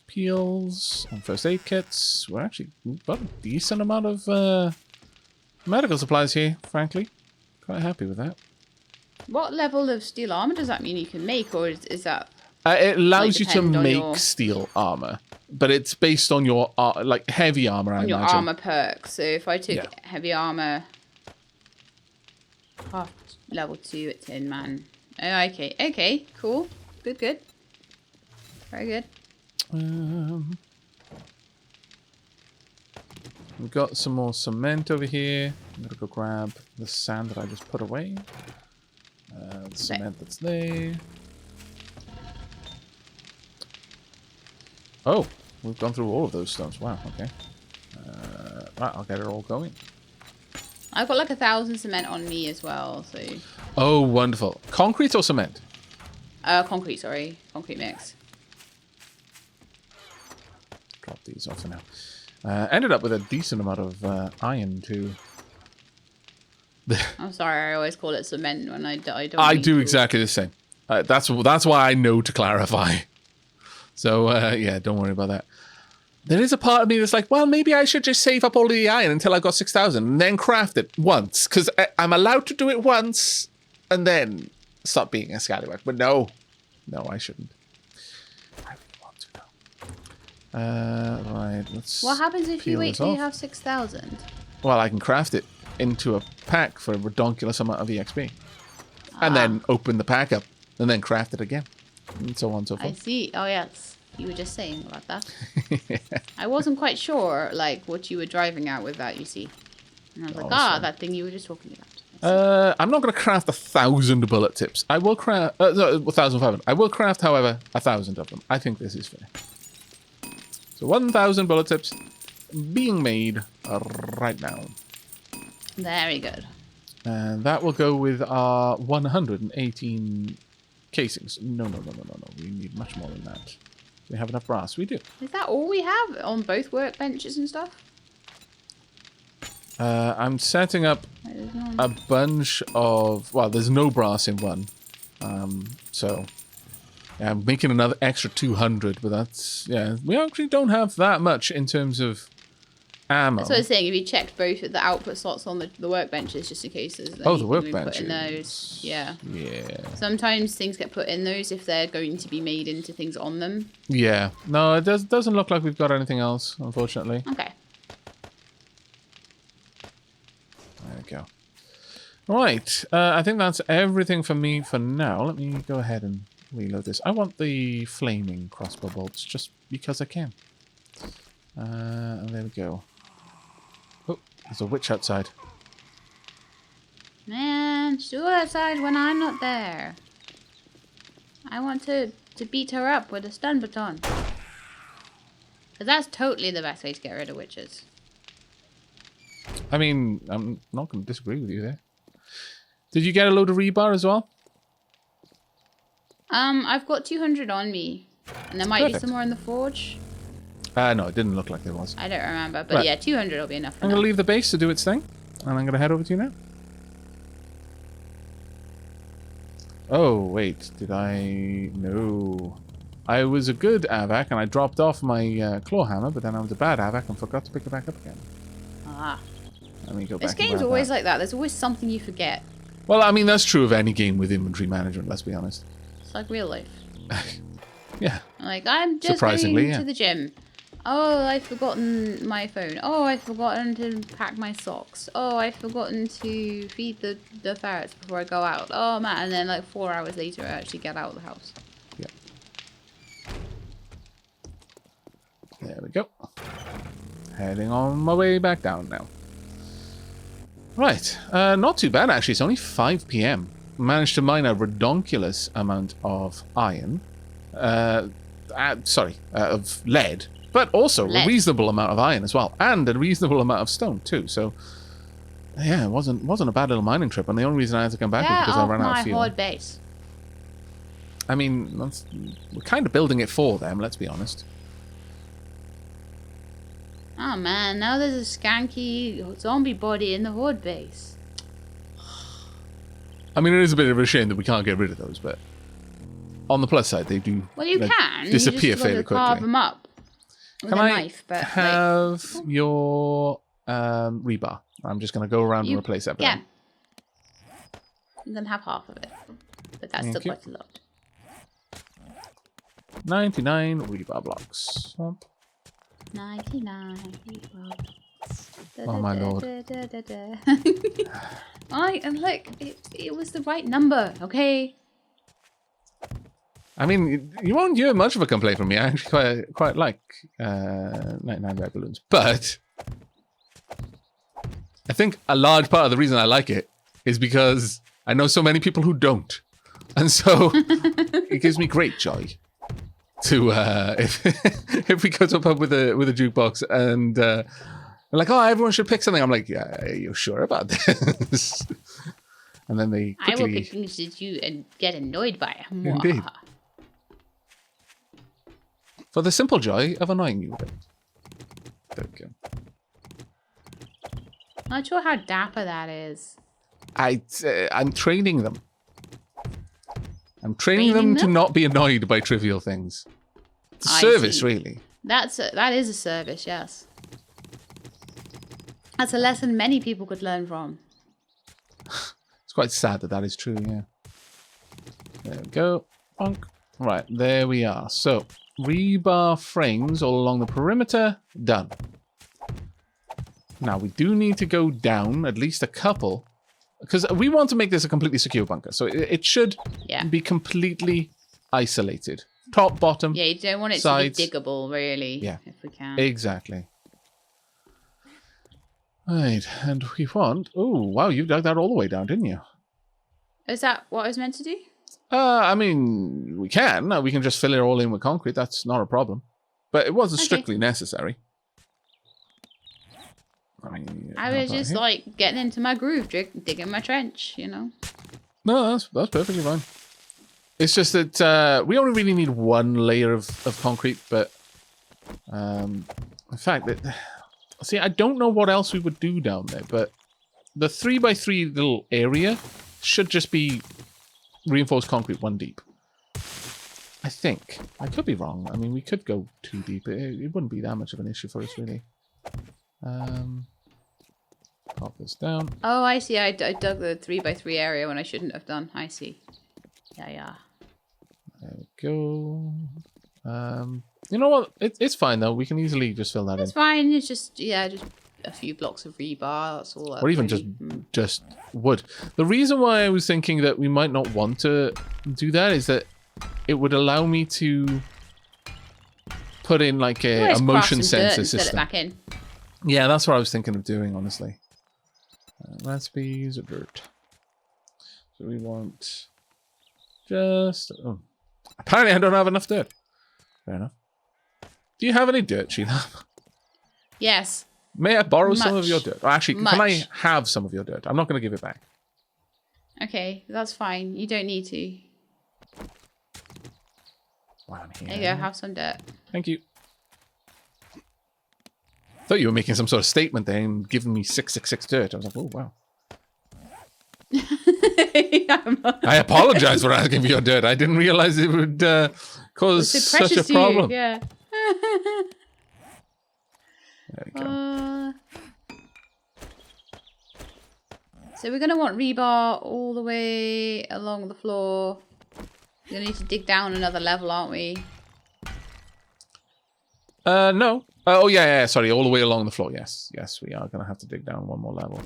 Speaker 1: peels and first aid kits. We've got a decent amount of medical supplies here, frankly. Quite happy with that.
Speaker 2: What level of steel armor does that mean you can make, or is that...
Speaker 1: It allows you to
Speaker 2: depend on
Speaker 1: make
Speaker 2: your-
Speaker 1: steel armor, but it's based on your like heavy armor. I
Speaker 2: your
Speaker 1: imagine.
Speaker 2: armor perk? So if I took
Speaker 1: Yeah.
Speaker 2: heavy armor... level 2 at Tin Man. Oh, okay, cool. Good. Very good.
Speaker 1: We've got some more cement over here. I'm gonna go grab the sand that I just put away. The cement that's there. Oh, we've gone through all of those stones. Wow, okay. Right, I'll get it all going.
Speaker 2: I've got like 1,000 cement on me as well, so...
Speaker 1: Oh, wonderful. Concrete or cement?
Speaker 2: Concrete, sorry. Concrete mix.
Speaker 1: Drop these off for now. Ended up with a decent amount of iron too.
Speaker 2: I'm sorry, I always call it cement when I don't
Speaker 1: I
Speaker 2: mean
Speaker 1: do
Speaker 2: to.
Speaker 1: exactly the same. That's why I know to clarify. So yeah, don't worry about that. There is a part of me that's like, well, maybe I should just save up all the iron until I've got 6,000 and then craft it once, because I'm allowed to do it once and then stop being a scallywag. But no, I shouldn't. I really want to now. Right, let's.
Speaker 2: What happens if you
Speaker 1: peel
Speaker 2: wait
Speaker 1: this
Speaker 2: till you
Speaker 1: off.
Speaker 2: have 6,000?
Speaker 1: Well, I can craft it into a pack for a ridiculous amount of EXP. And then open the pack up and then craft it again. And so on and so
Speaker 2: I
Speaker 1: forth.
Speaker 2: see. Oh, yes. You were just saying about that. I wasn't quite sure, like, what you were driving at with that, you see. And I was like,
Speaker 1: Awesome.
Speaker 2: that thing you were just talking about.
Speaker 1: I'm not going to craft 1,000 bullet tips. I will craft... no, 1,500. I will craft, however, 1,000 of them. I think this is fair. So 1,000 bullet tips being made right now.
Speaker 2: Very good.
Speaker 1: And that will go with our 118 casings. No. We need much more than that. We have enough brass. We do.
Speaker 2: Is that all we have on both workbenches and stuff?
Speaker 1: I'm setting up
Speaker 2: Like, there's no-
Speaker 1: a bunch of... Well, there's no brass in one. So... Yeah, I'm making another extra 200, but that's... Yeah, we actually don't have that much in terms of ammo.
Speaker 2: That's what I was saying. If you checked both of the output slots on the workbenches, just in case there's
Speaker 1: Oh, the
Speaker 2: anything we put in
Speaker 1: workbenches.
Speaker 2: those. Yeah.
Speaker 1: Yeah.
Speaker 2: Sometimes things get put in those if they're going to be made into things on them.
Speaker 1: Yeah. No, it doesn't look like we've got anything else, unfortunately.
Speaker 2: Okay.
Speaker 1: There we go. Right. I think that's everything for me for now. Let me go ahead and reload this. I want the flaming crossbow bolts just because I can. And there we go. Oh, there's a witch outside.
Speaker 2: Man, she's outside when I'm not there. I want to beat her up with a stun baton. Because that's totally the best way to get rid of witches.
Speaker 1: I mean, I'm not going to disagree with you there. Did you get a load of rebar as well?
Speaker 2: I've got 200 on me. And there might be
Speaker 1: Perfect.
Speaker 2: some more in the forge.
Speaker 1: No, it didn't look like there was.
Speaker 2: I don't remember. But
Speaker 1: Right.
Speaker 2: yeah, 200 will be enough for
Speaker 1: I'm
Speaker 2: now.
Speaker 1: going to leave the base to do its thing. And I'm going to head over to you now. Oh, wait. Did I... No. I was a good Aavak and I dropped off my claw hammer, but then I was a bad Aavak and forgot to pick it back up again.
Speaker 2: Ah.
Speaker 1: Let me go back
Speaker 2: This
Speaker 1: and
Speaker 2: game's
Speaker 1: grab
Speaker 2: always
Speaker 1: that.
Speaker 2: like that. There's always something you forget.
Speaker 1: Well, I mean, that's true of any game with inventory management, let's be honest.
Speaker 2: It's like real life.
Speaker 1: Yeah.
Speaker 2: Like, I'm just
Speaker 1: Surprisingly,
Speaker 2: going
Speaker 1: yeah.
Speaker 2: to the gym. Oh, I've forgotten my phone. Oh, I've forgotten to pack my socks. Oh, I've forgotten to feed the ferrets before I go out. Oh, man. And then, like, 4 hours later, I actually get out of the house.
Speaker 1: Yeah. There we go. Heading on my way back down now. Right. Not too bad, actually. It's only 5 p.m. Managed to mine a redonkulous amount of iron. Of lead. But also
Speaker 2: Lead.
Speaker 1: a reasonable amount of iron as well. And a reasonable amount of stone, too. So, yeah, it wasn't a bad little mining trip. And the only reason I had to come back was
Speaker 2: Get
Speaker 1: because I
Speaker 2: off
Speaker 1: ran out
Speaker 2: my
Speaker 1: of fuel.
Speaker 2: horde base.
Speaker 1: I mean, we're kind of building it for them, let's be honest.
Speaker 2: Oh, man. Now there's a skanky zombie body in the horde base.
Speaker 1: I mean, it is a bit of a shame that we can't get rid of those, but on the plus side, they do
Speaker 2: Well, you can.
Speaker 1: disappear
Speaker 2: you just
Speaker 1: fairly
Speaker 2: gotta carve
Speaker 1: quickly.
Speaker 2: them up with
Speaker 1: Can
Speaker 2: a
Speaker 1: I
Speaker 2: knife, but
Speaker 1: have your rebar? I'm just going to go around and replace everything.
Speaker 2: Yeah. You can have half of it, but that's
Speaker 1: Thank
Speaker 2: still
Speaker 1: you.
Speaker 2: quite a lot.
Speaker 1: 99 rebar blocks.
Speaker 2: 99 rebar.
Speaker 1: Oh, my lord.
Speaker 2: And look, it was the right number, okay?
Speaker 1: I mean, you won't hear much of a complaint from me. I actually quite like 99 red balloons. But I think a large part of the reason I like it is because I know so many people who don't. And so it gives me great joy to if we go to a pub with a jukebox and they're like, oh, everyone should pick something. I'm like, yeah, are you sure about this? And then they quickly...
Speaker 2: I will pick things that you get annoyed by.
Speaker 1: Indeed. For the simple joy of annoying you with it. There we go.
Speaker 2: Not sure how dapper that is.
Speaker 1: I'm training them. I'm training them to not be annoyed by trivial things. It's a service, really.
Speaker 2: That is a service, yes. That's a lesson many people could learn from.
Speaker 1: It's quite sad that is true, yeah. There we go. Bonk. Right, there we are. So, rebar frames all along the perimeter. Done. Now, we do need to go down at least a couple. Because we want to make this a completely secure bunker. So it should be completely isolated. Top, bottom,
Speaker 2: yeah, you don't want it
Speaker 1: sides.
Speaker 2: to be diggable, really.
Speaker 1: Yeah,
Speaker 2: if we can.
Speaker 1: Exactly. Right, and we want... Oh, wow, you dug that all the way down, didn't you?
Speaker 2: Is that what I was meant to do?
Speaker 1: I mean, we can. We can just fill it all in with concrete. That's not a problem. But it wasn't strictly necessary.
Speaker 2: I was just like getting into my groove, digging my trench, you know.
Speaker 1: No, that's perfectly fine. It's just that we only really need one layer of concrete, but in fact, see, I don't know what else we would do down there, but the 3x3 little area should just be reinforced concrete 1 deep. I think. I could be wrong. I mean, we could go 2 deep. It wouldn't be that much of an issue for us, really. Pop this down.
Speaker 2: Oh, I see. I dug the 3x3 area when I shouldn't have done. I see. Yeah.
Speaker 1: There we go. You know what? It's fine, though. We can easily just fill that in.
Speaker 2: It's fine. It's just a few blocks of rebar. That's all.
Speaker 1: Or even just wood. The reason why I was thinking that we might not want to do that is that it would allow me to put in like a motion sensor system.
Speaker 2: It back in.
Speaker 1: Yeah, that's what I was thinking of doing, honestly. Recipes of dirt. So we want just... Oh. Apparently I don't have enough dirt. Fair enough. Do you have any dirt, Shelab?
Speaker 2: Yes.
Speaker 1: May I borrow some of your dirt? Or actually,
Speaker 2: Can
Speaker 1: I have some of your dirt? I'm not going to give it back.
Speaker 2: Okay, that's fine. You don't need to.
Speaker 1: While I'm here.
Speaker 2: There you go, have some dirt.
Speaker 1: Thank you. I thought you were making some sort of statement there and giving me 666 dirt. I was like, oh, wow. I apologize for asking for your dirt. I didn't realize it would cause such a problem.
Speaker 2: Yeah.
Speaker 1: There we go.
Speaker 2: So we're going to want rebar all the way along the floor. We're going to need to dig down another level, aren't we?
Speaker 1: No. Oh, yeah, sorry. All the way along the floor. Yes, we are going to have to dig down one more level.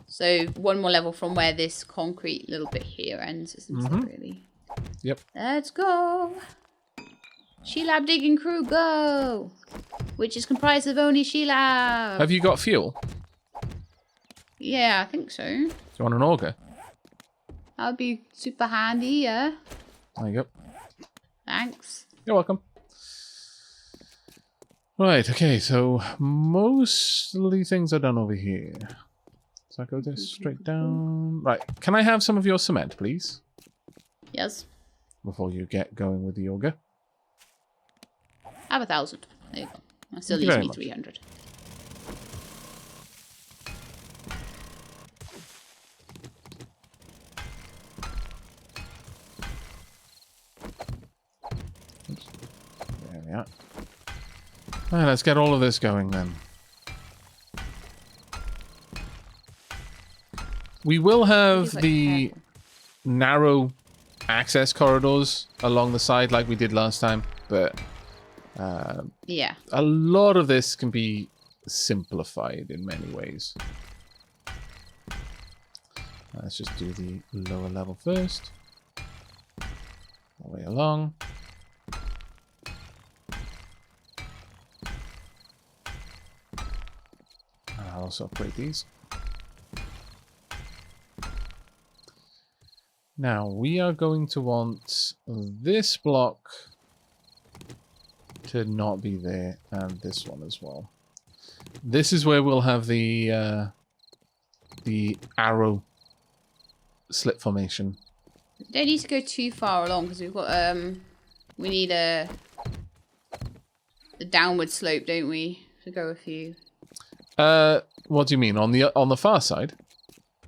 Speaker 2: So one more level from where this concrete little bit here ends, isn't it, really?
Speaker 1: Yep.
Speaker 2: Let's go. Shelab digging crew, go! Which is comprised of only Shelab.
Speaker 1: Have you got fuel?
Speaker 2: Yeah, I think so.
Speaker 1: Do you want an auger?
Speaker 2: That would be super handy, yeah.
Speaker 1: There you go.
Speaker 2: Thanks.
Speaker 1: You're welcome. Right, okay, so mostly things are done over here. So I go this straight down. Right, can I have some of your cement, please?
Speaker 2: Yes.
Speaker 1: Before you get going with the auger.
Speaker 2: I have 1,000. There you go. I still
Speaker 1: Thank you
Speaker 2: need
Speaker 1: very
Speaker 2: me 300.
Speaker 1: we are. All right, let's get all of this going then. We will have the narrow access corridors along the side like we did last time, but
Speaker 2: yeah,
Speaker 1: a lot of this can be simplified in many ways. Let's just do the lower level first. All the way along. I'll also upgrade these. Now, we are going to want this block to not be there, and this one as well. This is where we'll have the arrow slit formation.
Speaker 2: Don't need to go too far along because we've got we need a downward slope, don't we? To go a few.
Speaker 1: What do you mean on the far side?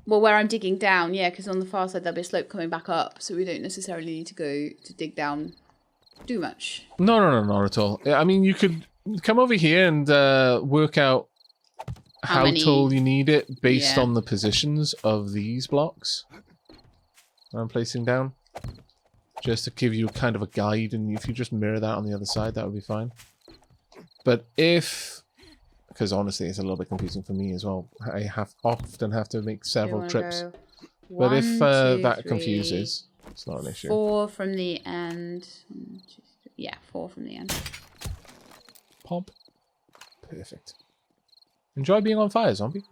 Speaker 2: Well, where I'm digging down, yeah, because on the far side there'll be a slope coming back up, so we don't necessarily need to go to dig down too much.
Speaker 1: No, not at all. I mean, you could come over here and work out how tall you need it based on the positions of these blocks that I'm placing down. Just to give you kind of a guide, and if you just mirror that on the other side, that would be fine. But if... because honestly, it's a little bit confusing for me as well. I often have to make several trips. But if that confuses, it's not an issue.
Speaker 2: 4 from the end. Yeah, 4 from the end.
Speaker 1: Pop. Perfect. Enjoy being on fire, zombie.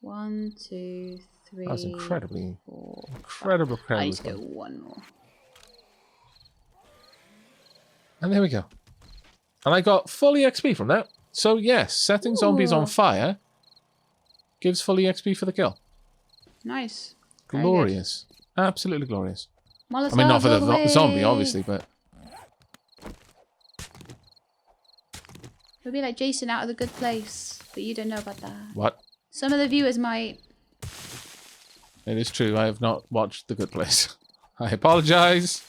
Speaker 2: 1, 2, 3.
Speaker 1: That's incredibly,
Speaker 2: 4,
Speaker 1: incredible.
Speaker 2: I need to go 1 more.
Speaker 1: And there we go. And I got full EXP from that. So yes, setting zombies on fire gives full EXP for the kill.
Speaker 2: Nice.
Speaker 1: Glorious. Absolutely glorious.
Speaker 2: Molotov
Speaker 1: I mean, not for the zombie, obviously, but...
Speaker 2: It'll be like Jason out of the Good Place, but you don't know about that.
Speaker 1: What?
Speaker 2: Some of the viewers might.
Speaker 1: It is true, I have not watched The Good Place. I apologize.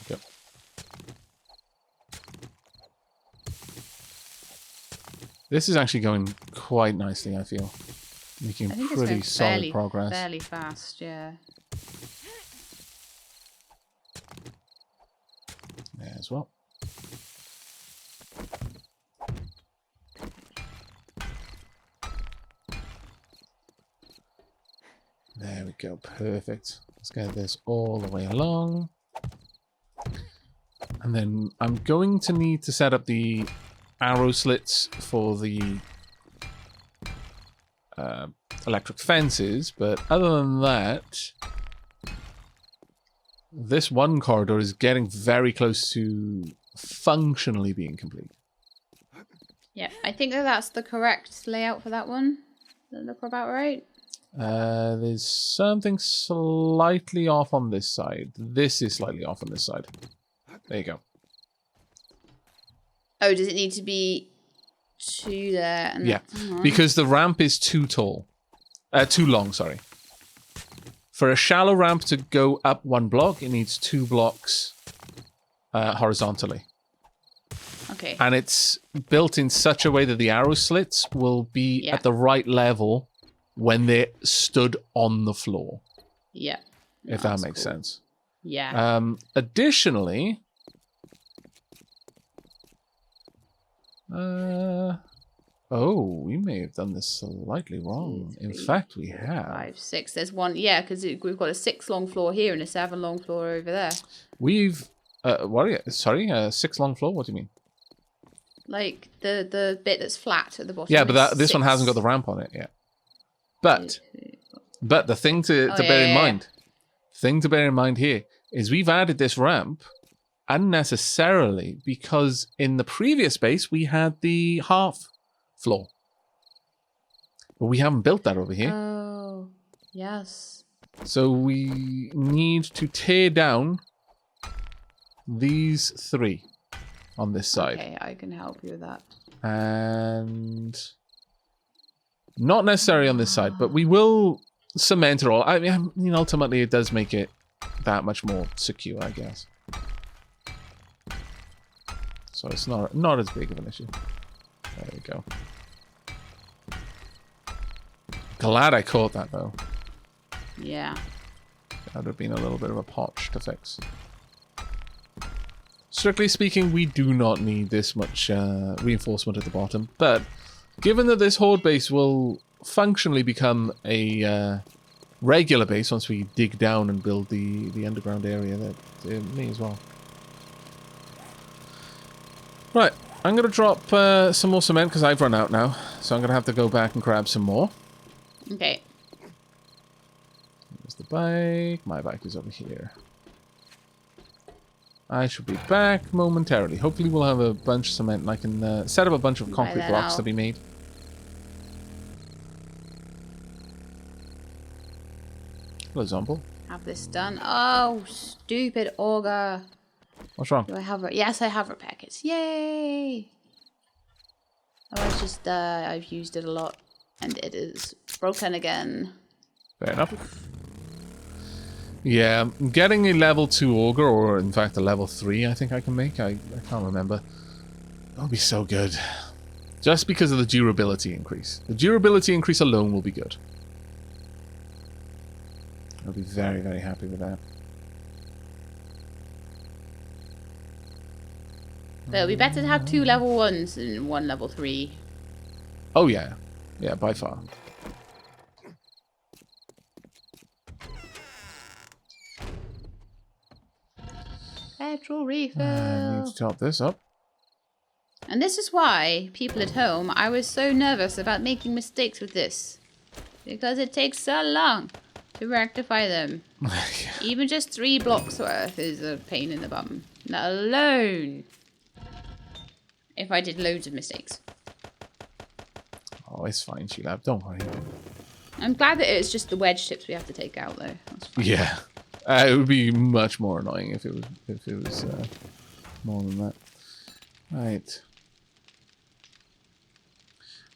Speaker 1: Yep. This is actually going quite nicely, I feel. Making pretty solid progress.
Speaker 2: Fairly fast, yeah.
Speaker 1: There as well. There we go, perfect. Let's get this all the way along. And then I'm going to need to set up the arrow slits for the electric fences, but other than that, this one corridor is getting very close to functionally being complete.
Speaker 2: Yeah, I think that's the correct layout for that one. Does that look about right?
Speaker 1: There's something slightly off on this side. This is slightly off on this side. There you go.
Speaker 2: Oh, does it need to be two there? And
Speaker 1: yeah, because the ramp is too tall. Too long, sorry. For a shallow ramp to go up 1 block, it needs 2 blocks horizontally.
Speaker 2: Okay.
Speaker 1: And it's built in such a way that the arrow slits will be at the right level when they're stood on the floor.
Speaker 2: Yeah.
Speaker 1: If that makes sense.
Speaker 2: Yeah.
Speaker 1: Additionally... oh, we may have done this slightly wrong. In fact, we have.
Speaker 2: 5, 6. There's one. Yeah, because we've got a 6 long floor here and a 7 long floor over there.
Speaker 1: We've... what are you... Sorry, 6 long floor? What do you mean?
Speaker 2: Like the bit that's flat at the bottom.
Speaker 1: Yeah, but this one hasn't got the ramp on it yet. But the thing to bear in mind... Thing to bear in mind here is we've added this ramp unnecessarily because in the previous base we had the half floor. But we haven't built that over here.
Speaker 2: Oh, yes.
Speaker 1: So we need to tear down these 3 on this side.
Speaker 2: Okay, I can help you with that.
Speaker 1: And not necessarily on this side, but we will cement it all. I mean, ultimately it does make it that much more secure, I guess. So it's not as big of an issue. There we go. Glad I caught that, though.
Speaker 2: Yeah.
Speaker 1: That would have been a little bit of a potch to fix. Strictly speaking, we do not need this much reinforcement at the bottom, but given that this horde base will functionally become a regular base once we dig down and build the underground area, that it may as well. Right, I'm going to drop some more cement because I've run out now, so I'm going to have to go back and grab some more.
Speaker 2: Okay.
Speaker 1: There's the bike. My bike is over here. I should be back momentarily. Hopefully we'll have a bunch of cement and I can set up a bunch of concrete blocks to be made. Hello, Zomble.
Speaker 2: Have this done. Oh, stupid auger.
Speaker 1: What's wrong?
Speaker 2: Do I have her? Yes, I have her packets. Yay! Oh, it's just I've used it a lot and it is broken again.
Speaker 1: Fair enough. Yeah, getting a level 2 auger, or in fact a level 3 I think I can make. I can't remember. That'll be so good. Just because of the durability increase. The durability increase alone will be good. I'll be very, very happy with that.
Speaker 2: But it'll be better to have 2 level 1s than 1 level 3.
Speaker 1: Oh yeah. Yeah, by far.
Speaker 2: Petrol refill.
Speaker 1: I need to top this up.
Speaker 2: And this is why, people at home, I was so nervous about making mistakes with this. Because it takes so long to rectify them. Even just 3 blocks worth is a pain in the bum. Let alone if I did loads of mistakes.
Speaker 1: Oh, it's fine, Shelab. Don't worry.
Speaker 2: I'm glad that it's just the wedge tips we have to take out, though. That's fine.
Speaker 1: Yeah. It would be much more annoying if it was more than that. Right.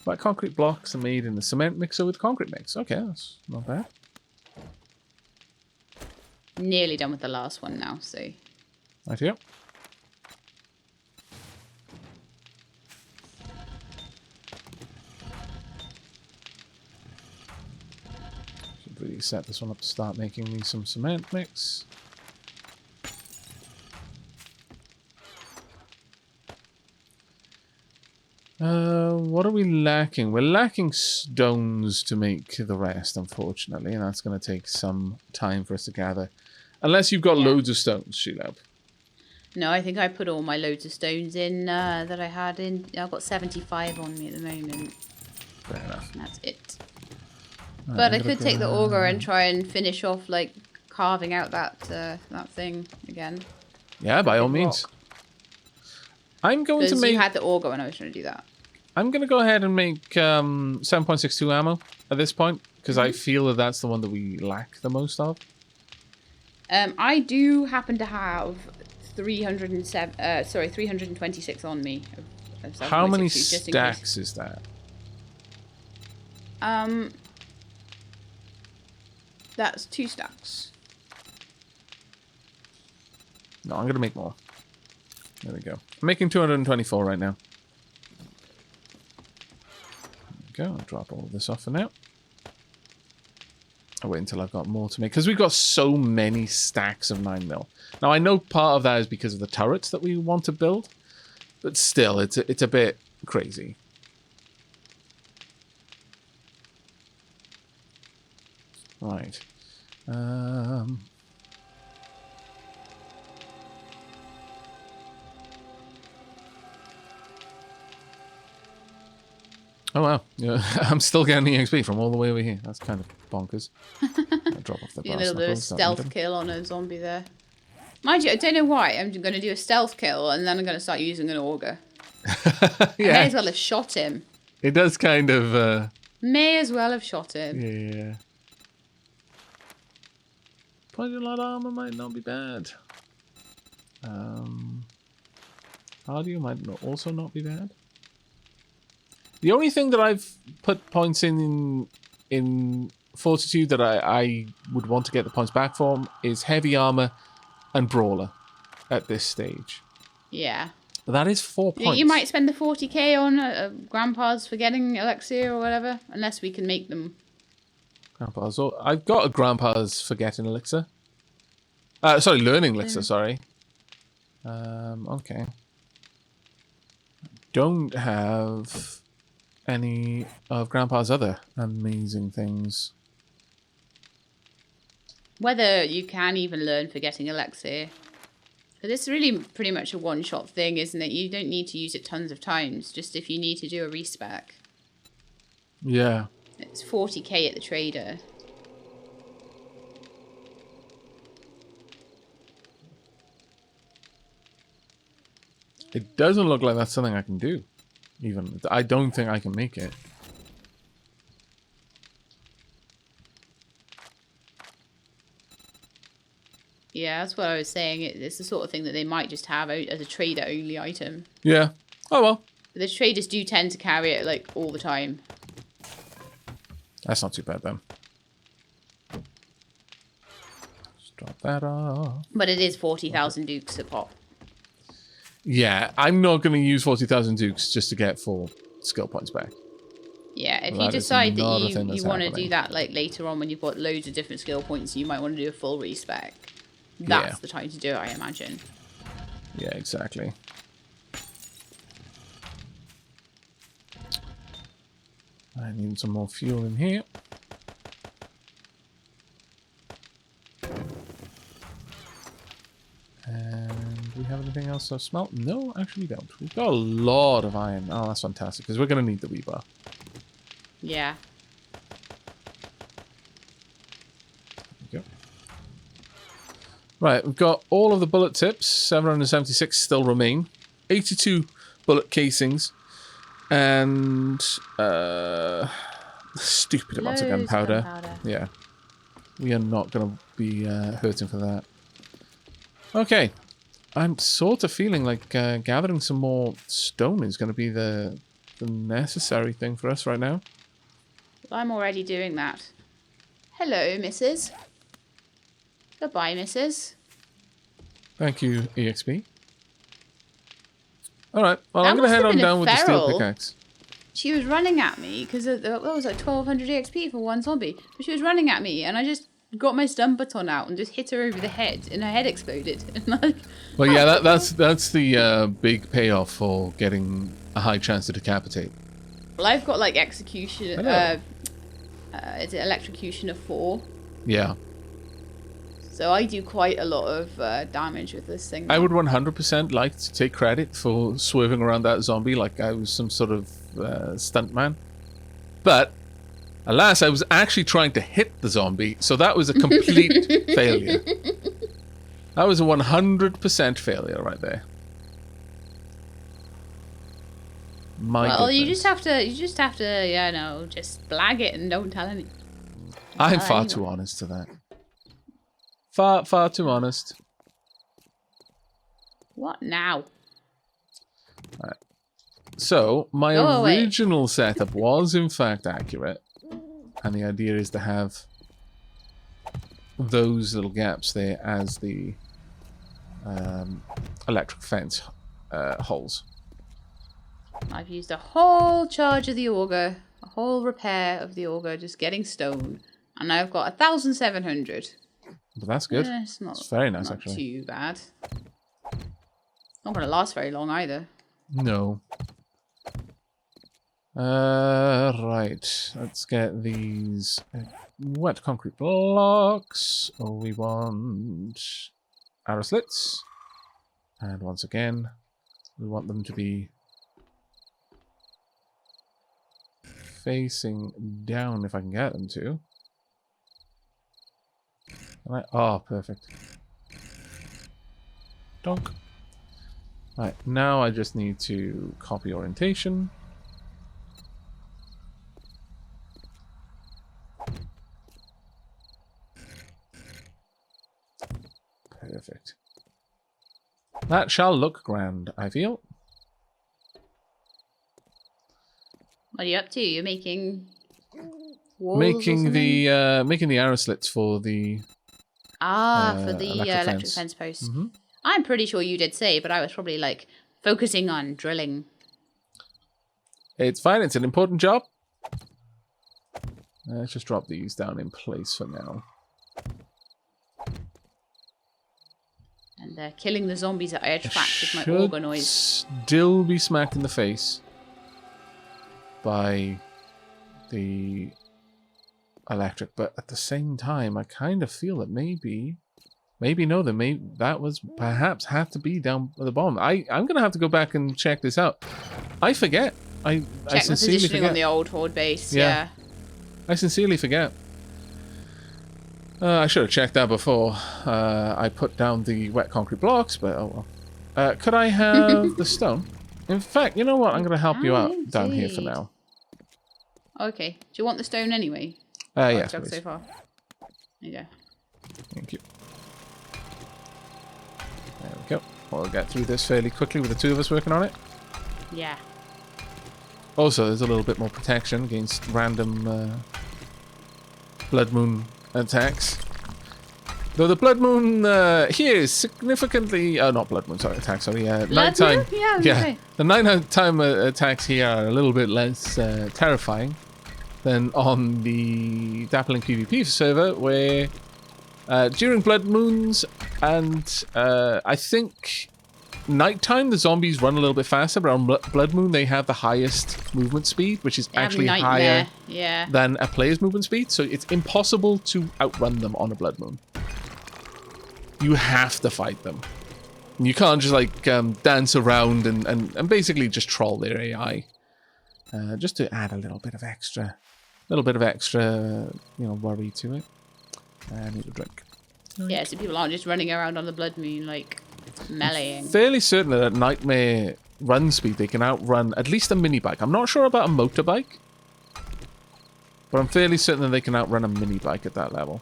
Speaker 1: But concrete blocks are made in the cement mixer with concrete mix. Okay, that's not bad.
Speaker 2: Nearly done with the last one now, so.
Speaker 1: Right here. Should really set this one up to start making me some cement mix. What are we lacking? We're lacking stones to make the rest, unfortunately, and that's going to take some time for us to gather. Unless you've got loads of stones, Shelab.
Speaker 2: No, I think I put all my loads of stones in that I had in. I've got 75 on me at the moment.
Speaker 1: Fair enough.
Speaker 2: And that's it.
Speaker 1: Right,
Speaker 2: But I could take the auger and try and finish off, like, carving out that thing again.
Speaker 1: Yeah, by all means. I'm going to
Speaker 2: Because
Speaker 1: make.
Speaker 2: you had the auger when I was trying to do that.
Speaker 1: I'm going to go ahead and make 7.62 ammo at this point because I feel that that's the one that we lack the most of.
Speaker 2: I do happen to have 326 on me. Of
Speaker 1: How many
Speaker 2: 7.62, just in case.
Speaker 1: stacks is that?
Speaker 2: That's 2 stacks.
Speaker 1: No, I'm going to make more. There we go. I'm making 224 right now. There we go. I'll drop all of this off for now. I'll wait until I've got more to make. Because we've got so many stacks of 9mm. Now, I know part of that is because of the turrets that we want to build. But still, it's a bit crazy. Right. Oh wow, yeah, I'm still getting the XP from all the way over here. That's kind of bonkers. I'll drop off the
Speaker 2: You
Speaker 1: brass
Speaker 2: know, the
Speaker 1: knuckles,
Speaker 2: stealth kill on a zombie there. Mind you, I don't know why. I'm going to do a stealth kill and then I'm going to start using an auger. I may
Speaker 1: Yeah,
Speaker 2: as well have shot him.
Speaker 1: it does kind of.
Speaker 2: May as well have shot him.
Speaker 1: Yeah. Poison light armor might not be bad. Hardy might also not be bad. The only thing that I've put points in Fortitude that I would want to get the points back from is Heavy Armor and Brawler at this stage.
Speaker 2: Yeah.
Speaker 1: But that is 4 points.
Speaker 2: You might spend the 40k on Grandpa's forgetting elixir or whatever, unless we can make them.
Speaker 1: Grandpa's. Oh, I've got a Grandpa's forgetting elixir. Sorry, learning elixir. Sorry. Okay. Don't have any of Grandpa's other amazing things.
Speaker 2: Whether you can even learn forgetting elixir. Because it's really pretty much a one-shot thing, isn't it? You don't need to use it tons of times, just if you need to do a respec.
Speaker 1: Yeah.
Speaker 2: It's 40k at the trader.
Speaker 1: It doesn't look like that's something I can do. Even. I don't think I can make it.
Speaker 2: Yeah, that's what I was saying. It's the sort of thing that they might just have as a trader-only item.
Speaker 1: Yeah. Oh, well.
Speaker 2: But the traders do tend to carry it, like, all the time.
Speaker 1: That's not too bad, then. Just drop that off.
Speaker 2: But it is 40,000 dukes a pop.
Speaker 1: Yeah, I'm not going to use 40,000 dukes just to get 4 skill points back.
Speaker 2: Yeah, if
Speaker 1: That
Speaker 2: you
Speaker 1: is
Speaker 2: decide
Speaker 1: not a
Speaker 2: that
Speaker 1: thing
Speaker 2: you
Speaker 1: that's
Speaker 2: want to
Speaker 1: happening.
Speaker 2: do that, like, later on when you've got loads of different skill points, you might want to do a full respec. That's the time to do it, I imagine.
Speaker 1: Yeah, exactly. I need some more fuel in here. And we have anything else to smelt? No, actually we don't. We've got a lot of iron. Oh, that's fantastic, because we're going to need the rebar.
Speaker 2: Yeah.
Speaker 1: There we go. Right, we've got all of the bullet tips. 776 still remain. 82 bullet casings. And stupid amounts of
Speaker 2: Loads of
Speaker 1: gunpowder.
Speaker 2: gunpowder.
Speaker 1: Yeah. We are not going to be hurting for that. Okay. I'm sort of feeling like gathering some more stone is going to be the necessary thing for us right now.
Speaker 2: I'm already doing that. Hello, Mrs. Goodbye, Mrs.
Speaker 1: Thank you, EXP. All right. Well,
Speaker 2: That
Speaker 1: I'm going to
Speaker 2: must
Speaker 1: head
Speaker 2: have
Speaker 1: on
Speaker 2: been a
Speaker 1: down with the steel
Speaker 2: feral.
Speaker 1: pickaxe.
Speaker 2: She was running at me because that was like 1200 EXP for one zombie. But she was running at me and I just got my stun baton out and just hit her over the head and her head exploded. And like,
Speaker 1: Well, yeah, that's the big payoff for getting a high chance to decapitate.
Speaker 2: well, I've got like execution.
Speaker 1: Hello.
Speaker 2: Is it electrocution of 4?
Speaker 1: Yeah.
Speaker 2: So I do quite a lot of damage with this thing.
Speaker 1: I
Speaker 2: now.
Speaker 1: would 100% like to take credit for swerving around that zombie like I was some sort of stuntman. But, alas, I was actually trying to hit the zombie, so that was a complete failure. That was a 100% failure right there.
Speaker 2: Well, you just have to, just blag it and don't tell anyone.
Speaker 1: I'm far too honest to that. Far too honest.
Speaker 2: What now?
Speaker 1: So, my
Speaker 2: Go away.
Speaker 1: original setup was in fact accurate. And the idea is to have those little gaps there as the electric fence holes.
Speaker 2: I've used a whole charge of the auger, a whole repair of the auger, just getting stone. And I've got 1,700.
Speaker 1: But that's good.
Speaker 2: It's not,
Speaker 1: It's very nice,
Speaker 2: not
Speaker 1: actually.
Speaker 2: too bad. Not going to last very long either.
Speaker 1: No. Right. Let's get these wet concrete blocks. Oh, we want arrow slits. And once again, we want them to be facing down if I can get them to. Oh, perfect. Donk. Right, now I just need to copy orientation. Perfect. That shall look grand, I feel.
Speaker 2: What are you up to? You're making walls or
Speaker 1: Making
Speaker 2: something?
Speaker 1: the arrow slits for the
Speaker 2: for the
Speaker 1: electric
Speaker 2: electric
Speaker 1: fence.
Speaker 2: fence post.
Speaker 1: Mm-hmm.
Speaker 2: I'm pretty sure you did say, but I was probably like focusing on drilling.
Speaker 1: It's fine. It's an important job. Let's just drop these down in place for now.
Speaker 2: And killing the zombies that I attract with my
Speaker 1: Should
Speaker 2: organoids.
Speaker 1: still be smacked in the face by the electric, but at the same time, I kind of feel that maybe no, that was perhaps had to be down at the bottom. I'm gonna have to go back and check this out. I forget. I
Speaker 2: Check the
Speaker 1: sincerely
Speaker 2: positioning
Speaker 1: forget.
Speaker 2: on the old horde base.
Speaker 1: Yeah.
Speaker 2: Yeah.
Speaker 1: I sincerely forget. I should have checked that before I put down the wet concrete blocks, but oh well. Could I have the stone? In fact, you know what? I'm going to help you out down here for now.
Speaker 2: Okay. Do you want the stone anyway?
Speaker 1: Yes,
Speaker 2: So
Speaker 1: please.
Speaker 2: far. There you go.
Speaker 1: Thank you. There we go. We'll get through this fairly quickly with the two of us working on it.
Speaker 2: Yeah.
Speaker 1: Also, there's a little bit more protection against random blood moon attacks. Though the blood moon here is significantly... Oh, not blood moon, sorry, attacks, sorry. Nighttime.
Speaker 2: Moon? Yeah, I was gonna say.
Speaker 1: The nighttime attacks here are a little bit less terrifying than on the Dappling PvP server, where during blood moons and I think nighttime, the zombies run a little bit faster, but on blood moon, they have the highest movement speed, which is actually higher than a player's movement speed. So it's impossible to outrun them on a blood moon. You have to fight them. You can't just like dance around and basically just troll their AI, just to add a little bit of extra, worry to it. I need a drink.
Speaker 2: Yeah, so people aren't just running around on the blood moon like meleeing.
Speaker 1: Fairly certain that at nightmare run speed they can outrun at least a mini bike. I'm not sure about a motorbike, but I'm fairly certain that they can outrun a mini bike at that level.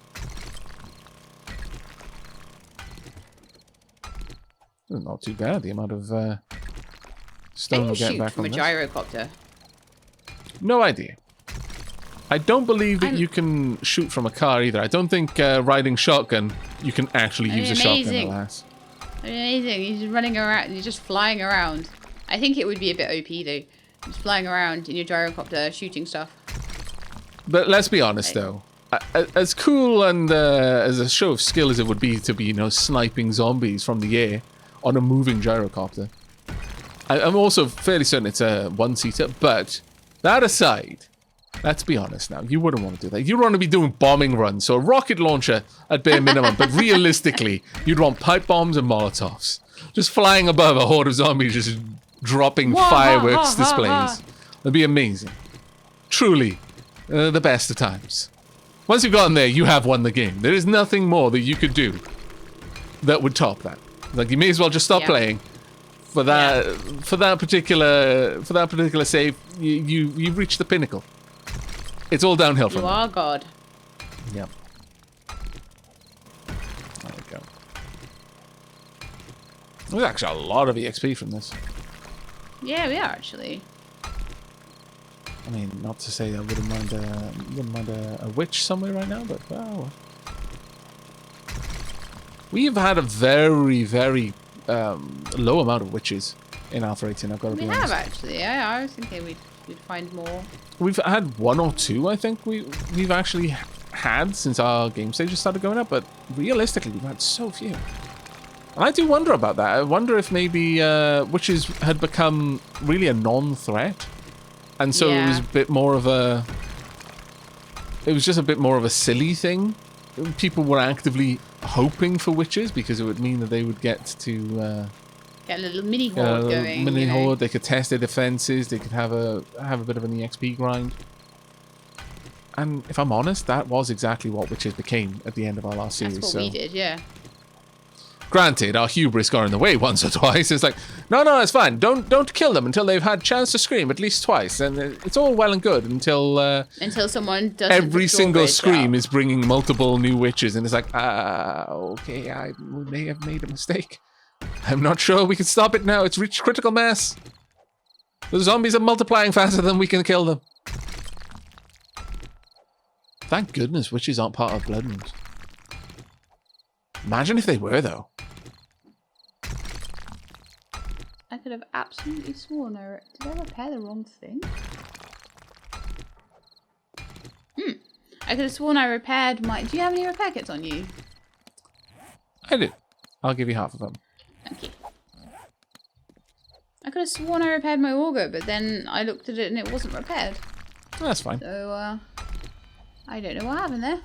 Speaker 1: Not too bad, the amount of stone we're getting back
Speaker 2: from
Speaker 1: on
Speaker 2: a
Speaker 1: this.
Speaker 2: gyrocopter?
Speaker 1: No idea. I don't believe that you can shoot from a car either. I don't think riding shotgun, you can actually use a shotgun, alas.
Speaker 2: Amazing. You're just running around. You're just flying around. I think it would be a bit OP though. Just flying around in your gyrocopter, shooting stuff.
Speaker 1: But let's be honest though. As cool and as a show of skill as it would be to be, sniping zombies from the air on a moving gyrocopter, I'm also fairly certain it's a one-seater. But that aside, let's be honest now. You wouldn't want to do that. You'd want to be doing bombing runs. So a rocket launcher at bare minimum. But realistically, you'd want pipe bombs and Molotovs. Just flying above a horde of zombies, just dropping fireworks displays. That'd be amazing. Truly, the best of times. Once you've gotten there, you have won the game. There is nothing more that you could do that would top that. Like, you may as well just stop playing. For that particular save, you've reached the pinnacle. It's all downhill from there.
Speaker 2: You are God.
Speaker 1: Yep. There we go. There's actually a lot of EXP from this.
Speaker 2: Yeah, we are actually.
Speaker 1: I mean, not to say I wouldn't mind a witch somewhere right now, but well. We've had a very, very low amount of witches in Alpha 18, I've got to be honest.
Speaker 2: We have actually, yeah. I was thinking we'd find more.
Speaker 1: We've had one or two, I think, we've actually had since our game stages started going up, but realistically, we've had so few. And I do wonder about that. I wonder if maybe witches had become really a non-threat. And so it was a bit more of a... It was just a bit more of a silly thing. People were actively hoping for witches because it would mean that they would get to...
Speaker 2: get a little mini horde going.
Speaker 1: Horde. They could test their defenses. They could have a bit of an EXP grind. And if I'm honest, that was exactly what witches became at the end of our last series.
Speaker 2: That's what we did, yeah.
Speaker 1: Granted, our hubris got in the way once or twice. It's like, no, it's fine. Don't kill them until they've had chance to scream at least twice. And it's all well and good until
Speaker 2: someone does
Speaker 1: every single scream is bringing multiple new witches, and it's like, okay, I may have made a mistake. I'm not sure we can stop it now. It's reached critical mass. The zombies are multiplying faster than we can kill them. Thank goodness witches aren't part of blood moons. Imagine if they were, though.
Speaker 2: I could have absolutely sworn did I repair the wrong thing? I could have sworn I repaired my... Do you have any repair kits on you?
Speaker 1: I do. I'll give you half of them.
Speaker 2: Thank you. I could have sworn I repaired my auger, but then I looked at it and it wasn't repaired.
Speaker 1: That's fine.
Speaker 2: So, I don't know what happened there.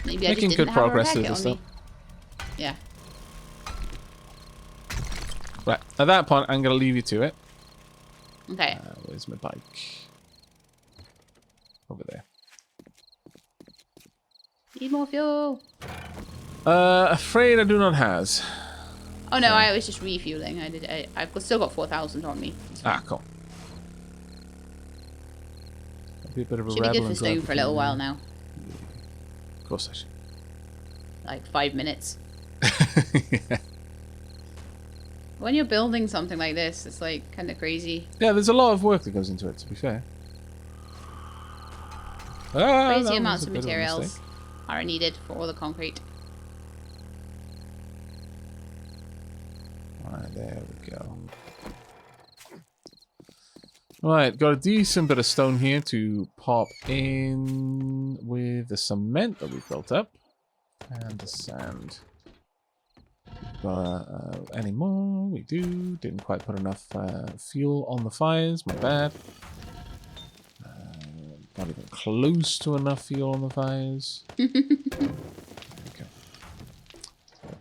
Speaker 2: Maybe
Speaker 1: Making
Speaker 2: I just didn't
Speaker 1: good
Speaker 2: have a
Speaker 1: progress
Speaker 2: repair
Speaker 1: through
Speaker 2: kit
Speaker 1: this
Speaker 2: on me.
Speaker 1: stuff.
Speaker 2: Yeah.
Speaker 1: Right. At that point, I'm going to leave you to it.
Speaker 2: Okay.
Speaker 1: Where's my bike? Over there.
Speaker 2: Need more fuel.
Speaker 1: Afraid I do not has.
Speaker 2: Oh no, I was just refueling. I've still got 4,000 on me.
Speaker 1: Ah, cool. I'll be a bit of a
Speaker 2: Should be
Speaker 1: rebel
Speaker 2: good for
Speaker 1: and
Speaker 2: stone for a little while now.
Speaker 1: Of course I should.
Speaker 2: Like 5 minutes.
Speaker 1: Yeah.
Speaker 2: When you're building something like this, it's like kind of crazy.
Speaker 1: Yeah, there's a lot of work that goes into it, to be fair.
Speaker 2: Crazy amounts of materials are needed for all the concrete.
Speaker 1: Alright, there we go. Right, got a decent bit of stone here to pop in with the cement that we built up. And the sand. Got any more? We do. Didn't quite put enough fuel on the fires, my bad. Not even close to enough fuel on the fires. Okay.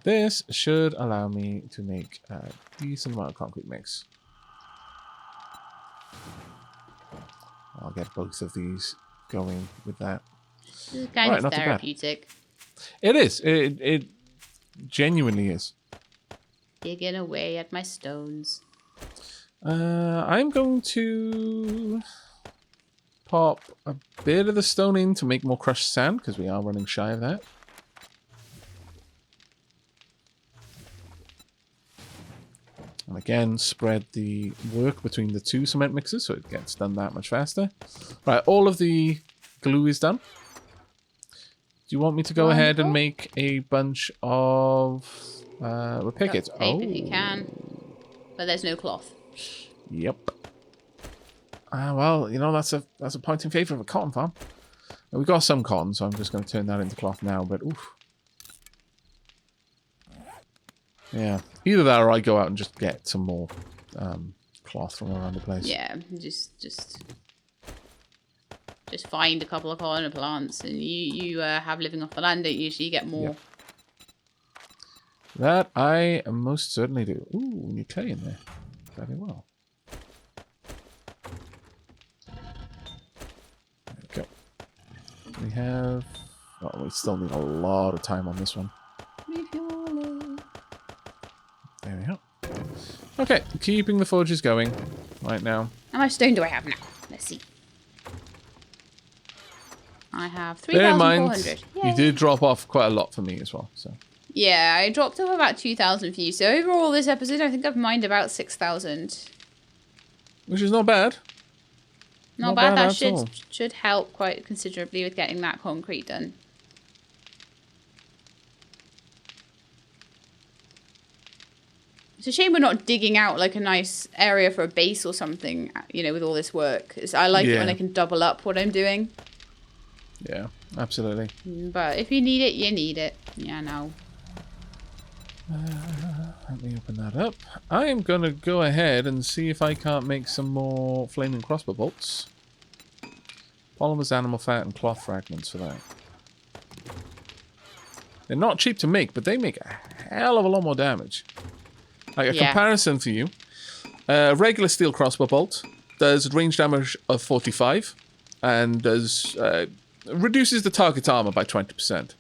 Speaker 1: This should allow me to make a decent amount of concrete mix. I'll get both of these going with that.
Speaker 2: This is kind of therapeutic.
Speaker 1: It is. It genuinely is.
Speaker 2: Digging away at my stones.
Speaker 1: I'm going to pop a bit of the stone in to make more crushed sand, because we are running shy of that. And again, spread the work between the two cement mixes so it gets done that much faster. Right, all of the glue is done. Do you want me to go ahead and make a bunch of repair kits?
Speaker 2: Tape if you can. But there's no cloth.
Speaker 1: Yep. Well, you know, that's a point in favour of a cotton farm. And we've got some cotton, so I'm just going to turn that into cloth now, but oof. Yeah. Either that or I go out and just get some more cloth from around the place.
Speaker 2: Yeah, just find a couple of cotton plants and you have living off the land, don't you? So you get more.
Speaker 1: Yep. That I most certainly do. Ooh, we need clay in there. Very well. There we go. We have... Oh, we still need a lot of time on this one. There we go. Okay, keeping the forges going right now.
Speaker 2: How much stone do I have now? Let's see. I have 3,400.
Speaker 1: Bear in mind, you did drop off quite a lot for me as well. So.
Speaker 2: Yeah, I dropped off about 2,000 for you. So overall, this episode, I think I've mined about 6,000.
Speaker 1: Which is not bad.
Speaker 2: Not bad. That should help quite considerably with getting that concrete done. It's a shame we're not digging out like a nice area for a base or something, you know, with all this work. I like it when I can double up what I'm doing.
Speaker 1: Yeah, absolutely.
Speaker 2: But if you need it, you need it. Yeah, no.
Speaker 1: Let me open that up. I am going to go ahead and see if I can't make some more flaming crossbow bolts. Polymers, animal fat, and cloth fragments for that. They're not cheap to make, but they make a hell of a lot more damage. Like a comparison for you. Regular steel crossbow bolt does range damage of 45 and does reduces the target's armor by 20%.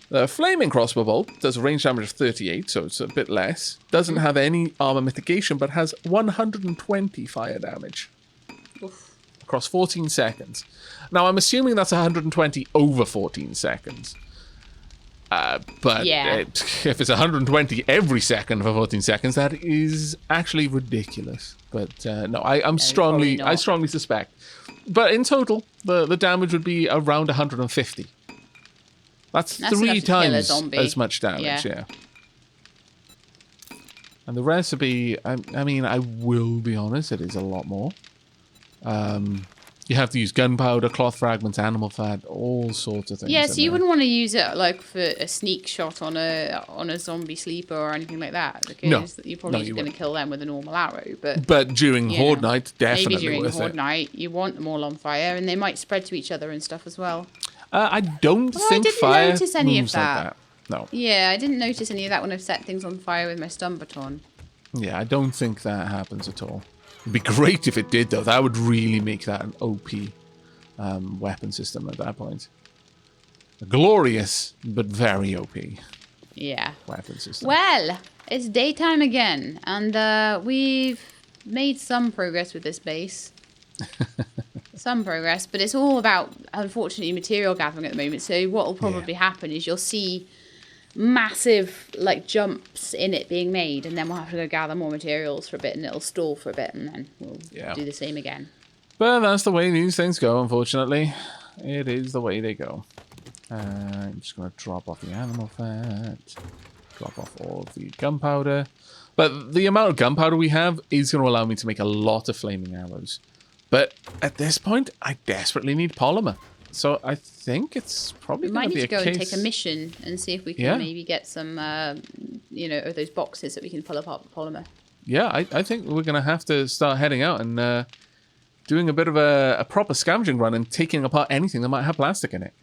Speaker 1: The flaming crossbow bolt does a range damage of 38, so it's a bit less. Doesn't have any armor mitigation, but has 120 fire damage.
Speaker 2: Oof.
Speaker 1: Across 14 seconds. Now, I'm assuming that's 120 over 14 seconds. But if it's 120 every second for 14 seconds, that is actually ridiculous. But no, I strongly suspect. But in total, the damage would be around 150. That's 3 times as much damage, yeah. And the recipe, I mean, I will be honest, it is a lot more. You have to use gunpowder, cloth fragments, animal fat, all sorts of things.
Speaker 2: Yeah, so you wouldn't want to use it like for a sneak shot on a zombie sleeper or anything like that, because you're probably just going to kill them with a normal arrow. But
Speaker 1: during Horde Night, definitely
Speaker 2: maybe during
Speaker 1: worth
Speaker 2: Horde
Speaker 1: it.
Speaker 2: Night, you want them all on fire, and they might spread to each other and stuff as well.
Speaker 1: I don't think
Speaker 2: I didn't
Speaker 1: fire
Speaker 2: notice any of
Speaker 1: moves like
Speaker 2: that.
Speaker 1: that. No.
Speaker 2: Yeah, I didn't notice any of that when I've set things on fire with my stun baton.
Speaker 1: Yeah, I don't think that happens at all. It'd be great if it did, though. That would really make that an OP weapon system at that point. A glorious, but very OP weapon system.
Speaker 2: Well, it's daytime again, and we've made some progress with this base. Some progress, but it's all about, unfortunately, material gathering at the moment. So what will probably happen is you'll see massive jumps in it being made, and then we'll have to go gather more materials for a bit, and it'll stall for a bit, and then we'll do the same again.
Speaker 1: But that's the way these things go, unfortunately. It is the way they go. I'm just going to drop off the animal fat. Drop off all of the gunpowder. But the amount of gunpowder we have is going to allow me to make a lot of flaming arrows. But at this point, I desperately need polymer. So I think it's probably going to be a case...
Speaker 2: We might need to go and take a mission and see if we can maybe get some, of those boxes that we can pull apart with polymer.
Speaker 1: Yeah, I think we're going to have to start heading out and doing a bit of a proper scavenging run and taking apart anything that might have plastic in it.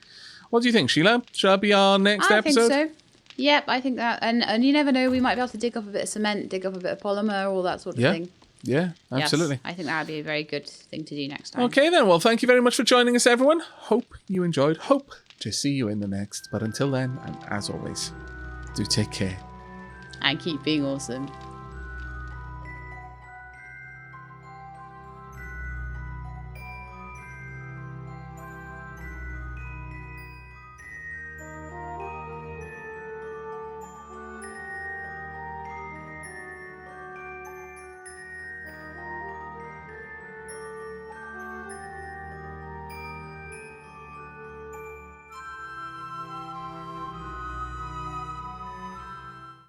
Speaker 1: What do you think, Sheila? Should that be our next episode?
Speaker 2: I think so. Yep, I think that. And you never know, we might be able to dig up a bit of cement, dig up a bit of polymer, all that sort of thing.
Speaker 1: Yeah, absolutely.
Speaker 2: Yes, I think that would be a very good thing to do next time.
Speaker 1: Okay then, well, thank you very much for joining us, everyone. Hope you enjoyed. Hope to see you in the next. But until then, and as always, do take care.
Speaker 2: And keep being awesome.